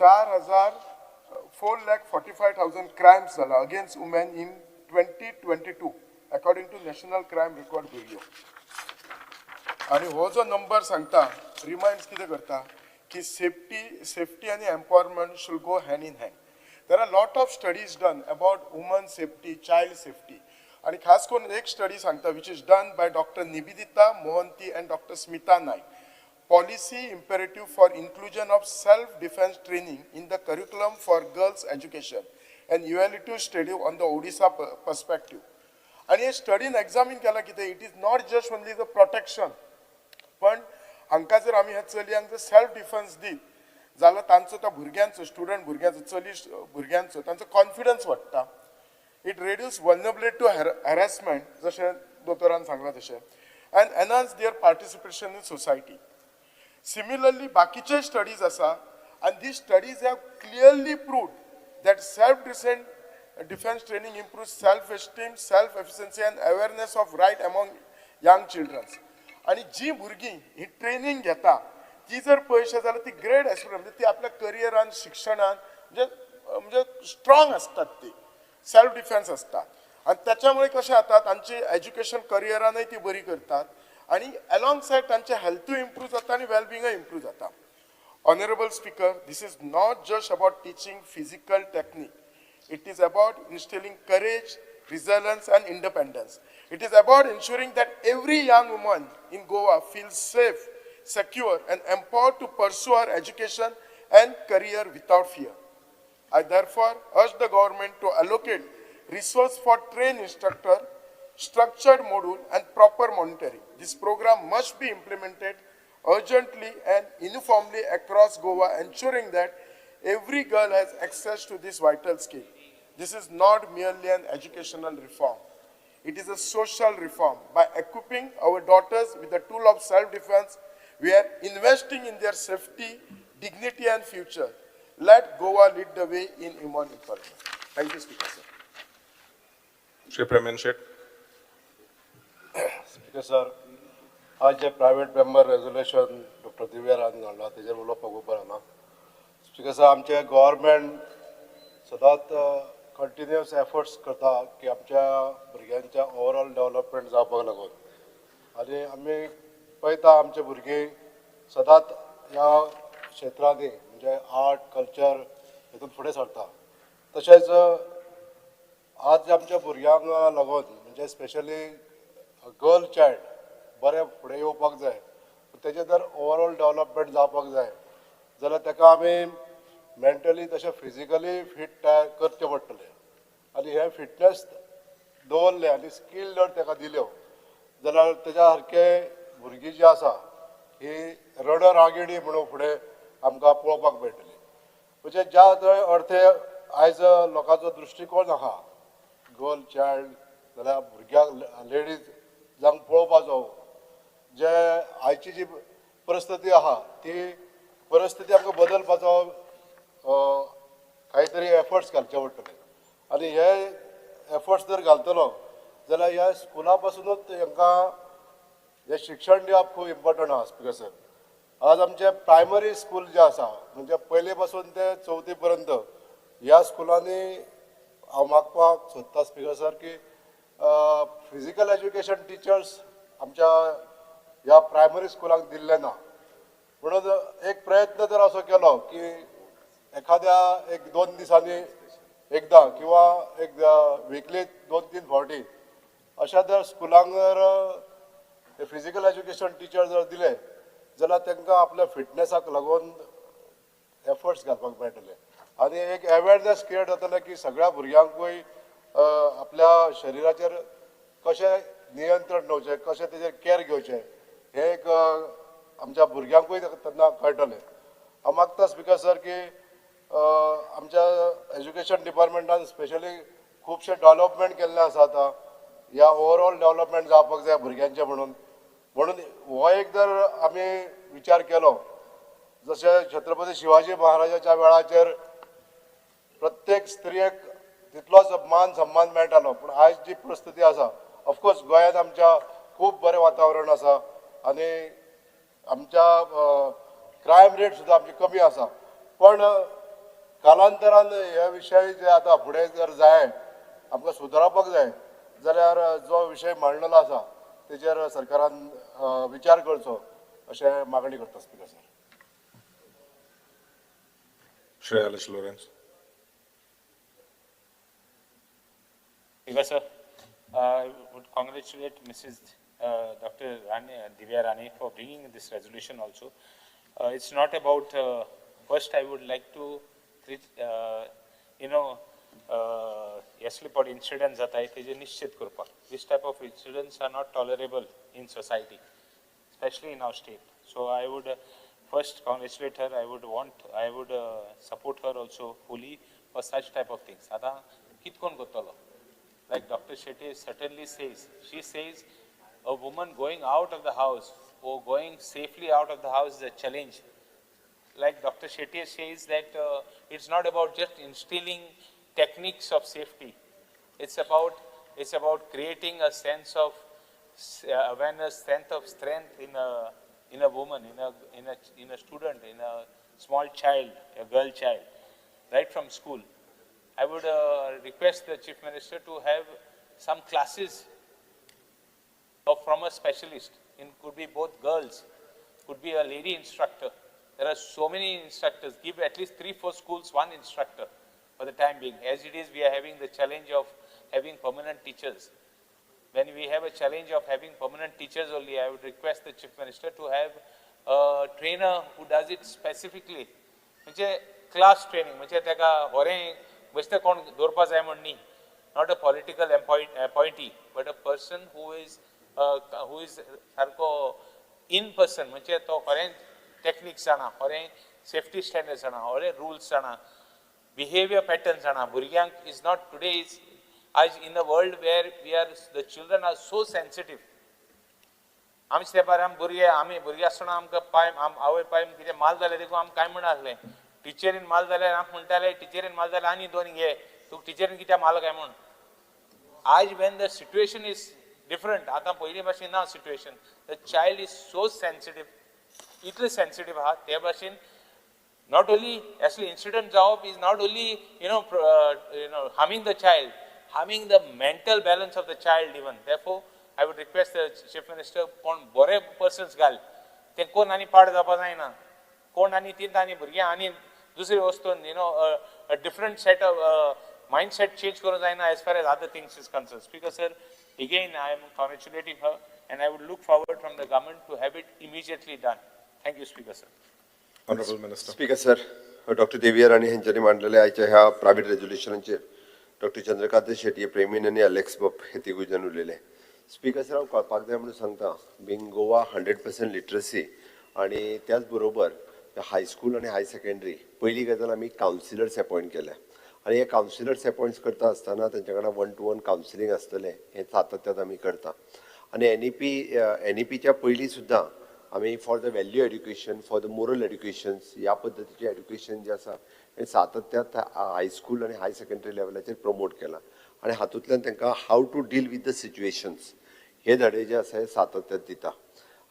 4,45,000 क्रायम्स जाला against women in 2022 according to national crime record bureau. आणि हो जो नंबर सांगता रिमाइंड्स कितें करता की safety and empowerment should go hand in hand. There are a lot of studies done about women's safety, child safety. And खास करून एक study सांगता which is done by Dr. Nibidita Mohanty and Dr. Smita Naik. Policy imperative for inclusion of self-defense training in the curriculum for girls' education and evaluative study on the Odisha perspective. And hey study examine केला कितें, it is not just only the protection, but हांकां जर आमी ह्या चलयांक जर self defence दीत जाल्यार तांचो त्या भुरग्यांचो स्टुडंट भुरग्यांचो चली भुरग्यांचो तांचो कॉन्फिडन्स वाडटा. It reduce vulnerability to harassment जशें दोतोरान सांगलां तशें and enhance their participation in society. Similarly, बाकीचे studies आसा and these studies have clearly proved that self-defense training improves self-esteem, self-efficiency and awareness of right among young children. आणि जी भुरगीं ही training घेता ती जर पळयशे जाल्यार ती ग्रेट एस्पिरंट म्हणजे ती आपल्या करियरान शिक्षणान म्हणजे स्ट्रॉंग असतात ती सेल्फ डिफेन्स असतात आणि त्याच्यामुळे कशें जाता तांची एज्युकेशन करियरानय ती बरी करतात आणि अलॉंग सायड तांचे हेल्थूय इम्प्रूव जाता आणि वेलबिंगय इम्प्रूव जाता. Honorable Speaker, this is not just about teaching physical technique. It is about instilling courage, resilience and independence. It is about ensuring that every young woman in Goa feels safe, secure and empowered to pursue her education and career without fear. I therefore urge the government to allocate resources for trained instructor, structured module and proper monitoring. This program must be implemented urgently and uniformly across Goa, ensuring that every girl has access to this vital skill. This is not merely an educational reform. It is a social reform. By equipping our daughters with the tool of self-defense, we are investing in their safety, dignity and future. Let Goa lead the way in human empowerment. Thank you, Speaker, sir. Shri Pramin Shet. Speaker, sir, आज जे private member resolution doctor Divya Rani हाडला तेजेर उलोवपाक उपराना. Speaker sir, आमचे government सदांच continuous efforts करता की आमच्या भुरग्यांच्या ओवरऑल डेव्हलपमेंट जावपाक लागून आनी आमी पळयता आमचे भुरगीं सदांच ह्या क्षेत्रांनी म्हणजे आर्ट कल्चर हितून फुडें सरता. तशेंच आज आमच्या भुरग्यांक लागून म्हणजे स्पेशली गर्ल चायल्ड बरें फुडें येवपाक जाय, तेजें जर ओवरऑल डेव्हलपमेंट जावपाक जाय जाल्यार ताका आमी मेंटली तशें फिजिकली फीट करचें पडटलें आनी हे फिटनेस दवरले आनी स्कील जर ताका दिल्यो जाल्यार तेज्या सारके भुरगीं जीं आसा ही रडर आघेडी म्हणून फुडें आमकां पळोवपाक मेळटली. म्हणजे ज्या थंय अर्थे आयज लोकांचो दृश्टिकोन आहा गर्ल चायल्ड जाल्यार भुरग्यांक लेडीज जांक पळोवपाचो जे आयची जी परिस्थिती आहा ती परिस्थिती आमकां बदलपाचो कांय तरी एफर्ट्स घालचे पडटले आनी हे एफर्ट्स जर घालतलो जाल्यार ह्या स्कुला पासूनच हांकां हे शिक्षण दिवप खूब इम्पॉर्टंट आहा. स्पिकर सर, आज आमचे प्रायमरी स्कूल जे आसा म्हणजे पयले पासून ते चवथी पर्यंत ह्या स्कुलांनी हांव मागपाक सोदता स्पिकर सर की फिजिकल एज्युकेशन टिचर्स आमच्या ह्या प्रायमरी स्कुलांक दिल्ले ना. म्हणून एक प्रयत्न जर असो केलो की एखाद्या एक 2 दिसांनी एकदां किंवा एक विकली 2-3 फावटी अशा जर स्कुलांक जर फिजिकल एज्युकेशन टिचर जर दिले जाल्यार तांकां आपल्या फिटनेसाक लागून एफर्ट्स घालपाक मेळटले आनी एक अवेरनेस क्रिएट जातले की सगळ्या भुरग्यांकूय आपल्या शरिराचेर कशें नियंत्रण दवरचें कशें तेजेर केअर घेवचें हे एक आमच्या भुरग्यांकूय तेन्ना कळटलें. हांव मागता स्पिकर सर की आमच्या एज्युकेशन डिपार्टमेंटान स्पेशली खुबशे डेव्हलपमेंट केल्ले आसा आतां ह्या ओवरऑल डेव्हलपमेंट जावपाक जाय भुरग्यांचें म्हणून हो एक जर आमी विचार केलो जशें छत्रपती शिवाजी महाराजाच्या वेळाचेर प्रत्येक स्त्रियेक तितलोच मान सन्मान मेळटालो पूण आयज जी परिस्थिती आसा ऑफकोर्स गोंयांत आमच्या खूब बरें वातावरण आसा आनी आमच्या क्रायम रेट सुद्दां आमची कमी आसा पण कालांतरान हे विशय जे आतां फुडें जर जाय आमकां सुदारपाक जाय जाल्यार जो विशय मांडलेलो आसा तेजेर सरकारान विचार करचो अशें मागणी करता speaker sir. Shri Alice Lawrence. Speaker, sir, I would congratulate Mrs. Dr. Divya Rani for bringing this resolution also. It's not about, first I would like to, येसले incidents जाता तेजे निश्चित करपाक. This type of incidents are not tolerable in society, especially in our state. So I would first congratulate her. I would support her also fully for such type of things. Ata kitkon gotalo. Like Dr. Shetty certainly says, she says a woman going out of the house or going safely out of the house is a challenge. Like Dr. Shetty says that it's not about just instilling techniques of safety. It's about creating a sense of awareness, sense of strength in a woman, in a student, in a small child, a girl child, right from school. I would request the Chief Minister to have some classes from a specialist. It could be both girls, could be a lady instructor. There are so many instructors. Give at least 3-4 schools one instructor for the time being. As it is, we are having the challenge of having permanent teachers. When we have a challenge of having permanent teachers only, I would request the Chief Minister to have a trainer who does it specifically. म्हणजे class training, म्हणजे त्याका होरें बसता कोण दवरपा जाय म्हण न्ही. Not a political appointee, but a person who is सारको in person, म्हणजे तो होरें techniques जाणा, होरें safety standards जाणा, होरें rules जाणा, behavior patterns जाणा. भुरग्यांक is not today is as in a world where the children are so sensitive. आमचे तेंपार आमी भुरगे आसतना आमकां पाय आवय पाय कितें माल जालें देखून आमकां काय म्हणा आसलें. टिचरीन माल जाल्यार आमकां म्हणटाले टिचरीन माल जाल्यार आनी 2 घे, तुका टिचरीन कित्याक माल काय म्हण. आज when the situation is different, आतां पयलीं भाशेन ना situation. The child is so sensitive, इतलें sensitive आहा ते भाशेन not only actually incident जावप is not only harming the child, harming the mental balance of the child even. Therefore, I would request the Chief Minister, कोण बरे persons घाल, ते कोण आनी पाड जावपा जायना. कोण आनी तीन आनी भुरग्यां आनी दुसरी वस्तून a different set of mindset change करूं जायना as far as other things is concerned. Speaker sir, again I am congratulating her and I would look forward from the government to have it immediately done. Thank you, Speaker sir. Honorable Minister. Speaker sir, Dr. Devier आणि हेंच्यांनी मांडलेल्या आयच्या ह्या private रेजोल्युशनाचेर doctor Chandrakant Shetye, प्रेमीन आणि Alex बप हे तिगूय जाण उलयले. Speaker sir हांव कळपाक जाय म्हणून सांगता, बींग गोवा 100% लिटरसी आणि त्याच बरोबर हायस्कूल आणि हाय सेकंडरी पहिली गजाल आमी कावन्सिलर्स अपॉयंट केल्या आणि हे कावन्सिलर्स अपॉयंट करता आसतना तेंच्या कडल्यान 1-to-1 कावन्सिलींग आसतलें हें सातत्यान आमी करता. आणि एनईपीच्या पयलीं सुद्दां आमी for the value education, for the moral educations ह्या पद्दतीचें एड्युकेशन जें आसा हें सातत्यात हायस्कूल आणि हाय सेकंडरी लेवलाचेर प्रमोट केलां आणि हातूंतल्यान तांकां how to deal with the situations हे धडे जे आसा हे सातत्यात दिता.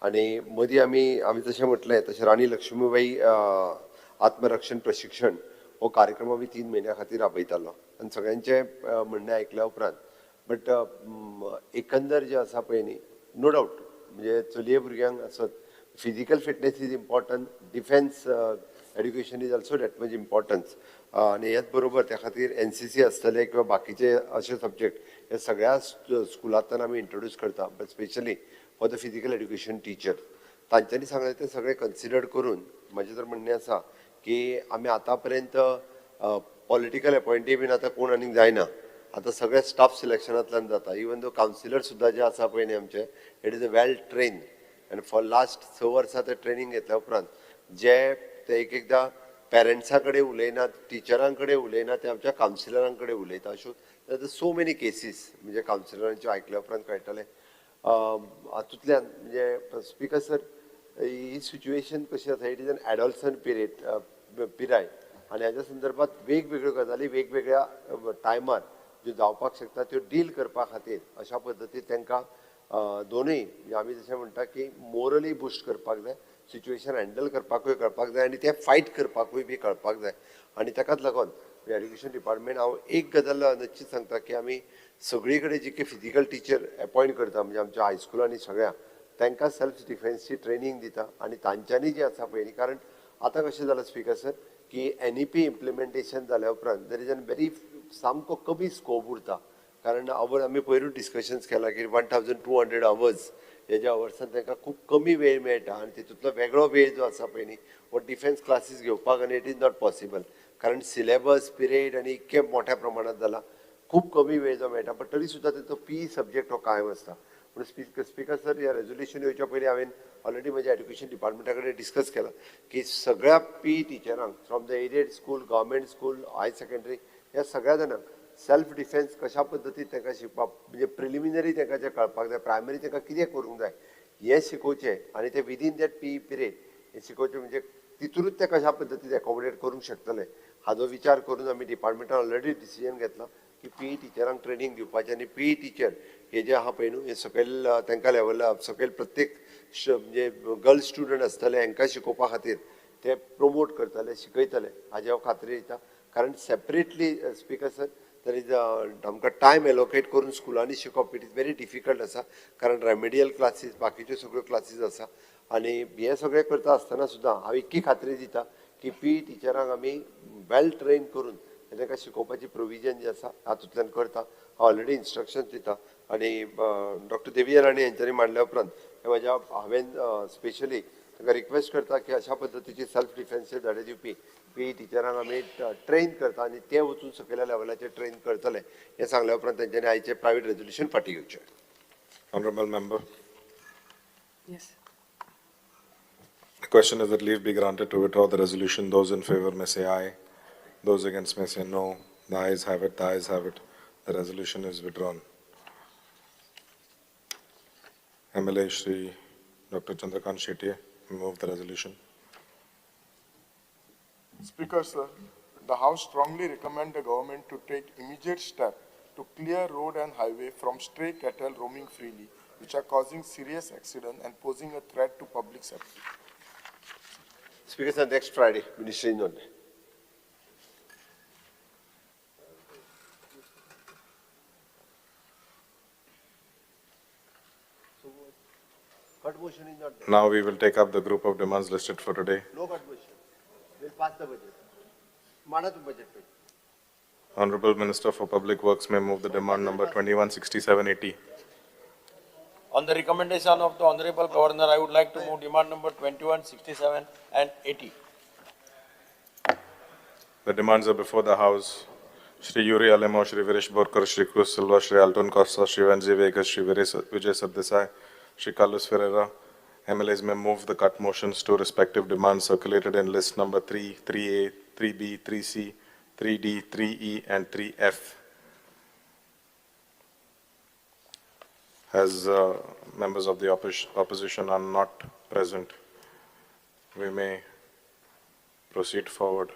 आणि मदीं आमी जशें म्हटलें तशें राणी लक्ष्मीबाई आत्मरक्षण प्रशिक्षण हो कार्यक्रम आमी 3 म्हयन्या खातीर राबयतालो आनी सगळ्यांचें म्हणणें आयकल्या उपरांत बट एकंदर जें आसा पळय न्ही, नो डावट म्हणजे चलये भुरग्यांक आसत physical fitness is important, defence education is also that much importance आणि ह्याच बरोबर त्या खातीर NCC आसतले किंवा बाकीचे अशे सब्जेक्ट हे सगळ्या स्कुलांतल्यान आमी इंट्रोड्यूस करता, but specially for the physical education teacher तांच्यांनी सांगलें तें सगळें कन्सिडर करून म्हजें तर म्हणणें आसा की आमी आतां पर्यंत पॉलिटिकल अपॉयंटी बीन आतां कोण आनीक जायना, आतां सगळें स्टाफ सिलेक्शनांतल्यान जाता. इवन दो कावन्सिलर सुद्दां जे आसा पळय न्ही आमचे, it is a well train आनी फॉर लास्ट 6 वर्सां ते ट्रेनिंग घेतल्या उपरांत जे ते एकदां पेरंट्सां कडेन उलयनात, टिचरां कडेन उलयनात, ते आमच्या कावन्सिलरां कडेन उलयता. अश्यो सो मेनी केसीस म्हणजे कावन्सिलरांच्यो आयकल्या उपरांत कळटलें. हातूंतल्यान म्हणजे स्पीकर सर ही सिच्युएशन कशी आसा, इट इज एन एडॉलसंट पिराय आनी ह्याच्या संदर्भात वेगवेगळ्यो गजाली वेगवेगळ्या टायमार ज्यो जावपाक शकता त्यो डील करपा खातीर अशा पद्दतीन तांकां दोनूय म्हणजे आमी जशें म्हणटा की मोरली बुस्ट करपाक जाय, सिच्युएशन हँडल करपाकूय कळपाक जाय आणि ते फायट करपाकूय बी कळपाक जाय. आणि ताकाच लागून एड्युकेशन डिपार्टमेंट हांव एक गजाल नक्कीच सांगता की आमी सगळी कडेन जी फिजिकल टिचर अपॉयंट करता म्हणजे आमच्या हायस्कुलांनी सगळ्या तांकां सेल्फ डिफेन्सची ट्रेनिंग दिता आणि तांच्यांनी जी आसा पळय कारण आतां कशें जालां स्पीकर सर की NEP इम्प्लिमेंटेशन जाल्या उपरांत देर इज एन व्हेरी सामको कमी स्कोप उरता. कारण आमी पयरूच डिस्कशन्स केला की 1200 अवर्स हेज्या अवर्सान तांकां खूब कमी वेळ मेळटा आणि तितूंतलो वेगळो वेळ जो आसा पळय न्ही हो डिफेन्स क्लासीस घेवपाक आनी इट इज नॉट पॉसिबल कारण सिलेबस पिरियड आनी इतके मोठ्या प्रमाणात जाला खूब कमी वेळ जो मेळटा. बट तरी सुद्दां तेचो PE सब्जेक्ट हो कायम आसता. पण स्पीकर सर, या रेझोल्युशन येवच्या पयलीं हांवें ऑलरेडी म्हज्या एड्युकेशन डिपार्टमेंटा कडेन डिस्कस केला की सगळ्या पी टिचरांक from the aided school, government school, higher secondary, ह्या सगळ्या जाणांक सेल्फ डिफेन्स कशा पद्दतीन तांकां शिकपाक, म्हणजे प्रिलिमिनरी तांकां जें कळपाक जाय, प्रायमरी तांकां कितें करूंक जाय हें शिकोवचें, आनी तें विदीन दॅट पी पिरियड हें शिकोवचें, म्हणजे तितूनच ते कशा पद्दतीन एकोमोडेट करूंक शकतले हाचो विचार करून आमी डिपार्टमेंटान ऑलरेडी डिसिजन घेतला की पी टिचरांक ट्रेनिंग दिवपाचें, आनी पी टिचर हे जे आहा पळय न्हू, हे सकयल तांकां लेवला सकयल प्रत्येक म्हणजे गर्ल्स स्टुडंट आसतले हांकां शिकोवपा खातीर ते प्रमोट करतले, शिकयतले हाजी हांव खात्री दिता. कारण separately speaker sir, there is आमकां टायम एलोकेट करून स्कुलांनी शिकप इट इज व्हेरी डिफिकल्ट आसा, कारण रेमेडियल क्लासीस बाकीच्यो सगळ्यो क्लासीस आसा, आनी हे सगळें करता आसतना सुद्दां हांव इतकी खात्री दिता की पी टिचरांक आमी वेल ट्रेन करून तांकां शिकोवपाची प्रोविजन जी आसा हातूंतल्यान करता. हांव ऑलरेडी इन्स्ट्रक्शन्स दिता, आनी डॉक्टर देविया राणी यांच्यानी मांडल्या उपरांत हांवें स्पेशली तांकां रिक्वेस्ट करता की अशा पद्दतीची सेल्फ डिफेन्सचे धडे दिवपी पी टिचरांक आमी ट्रेन करता, आनी ते वचून सकयल्या लेवलाचेर ट्रेन करतले हें सांगल्या उपरांत तेंच्यांनी आयचें प्रायवेट रेजोल्युशन फाटीं घेवचें. Honorable member, Yes. the question is that leave be granted to withdraw the resolution. Those in favor may say aye. Those against may say no. The ayes have it. The ayes have it. The resolution is withdrawn. MLA Shri Dr. Chandrakant Shetye move the resolution. Speaker, sir, the House strongly recommend the government to take immediate step to clear road and highway from stray cattle roaming freely, which are causing serious accident and posing a threat to public safety. Speaker sir, next Friday, Ministry in only. Cut motion is not there. Now we will take up the group of demands listed for today. No cut motion. We'll pass the budget. Mana to budget page. Honorable Minister for Public Works may move the demand number 216780. On the recommendation of the Honorable Governor, I would like to move demand number 21, 67 and 80. The demands are before the House. Shri Yuri Alemo, Shri Virish Borkar, Shri Cruz Silva, Shri Alton Costa, Shri Vanji Vegas, Shri Vijay Sardesai, Shri Carlos Ferreira. MLAs may move the cut motions to respective demands circulated in list number 3, 3A, 3B, 3C, 3D, 3E and 3F. As members of the opposition are not present, we may proceed forward.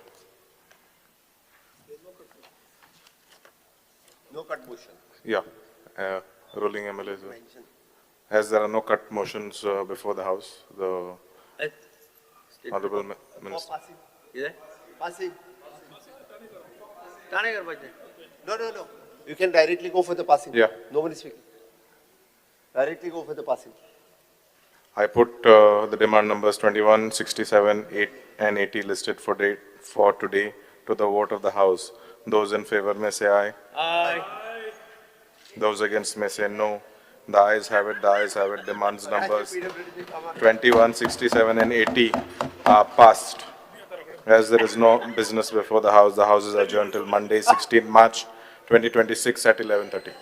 No cut motion. Yeah, ruling MLAs. As there are no cut motions before the House, the Honorable Minister. Passing. No. You can directly go for the passing. Yeah. No one is speaking. Directly go for the passing. I put the demand numbers 21, 67, 8 and 80 listed for today to the vote of the House. Those in favor may say aye. Aye. Those against may say no. The ayes have it. The ayes have it. Demands numbers 21, 67 and 80 are passed. As there is no business before the House is adjourned till Monday, 16 March 2026 at 11:30.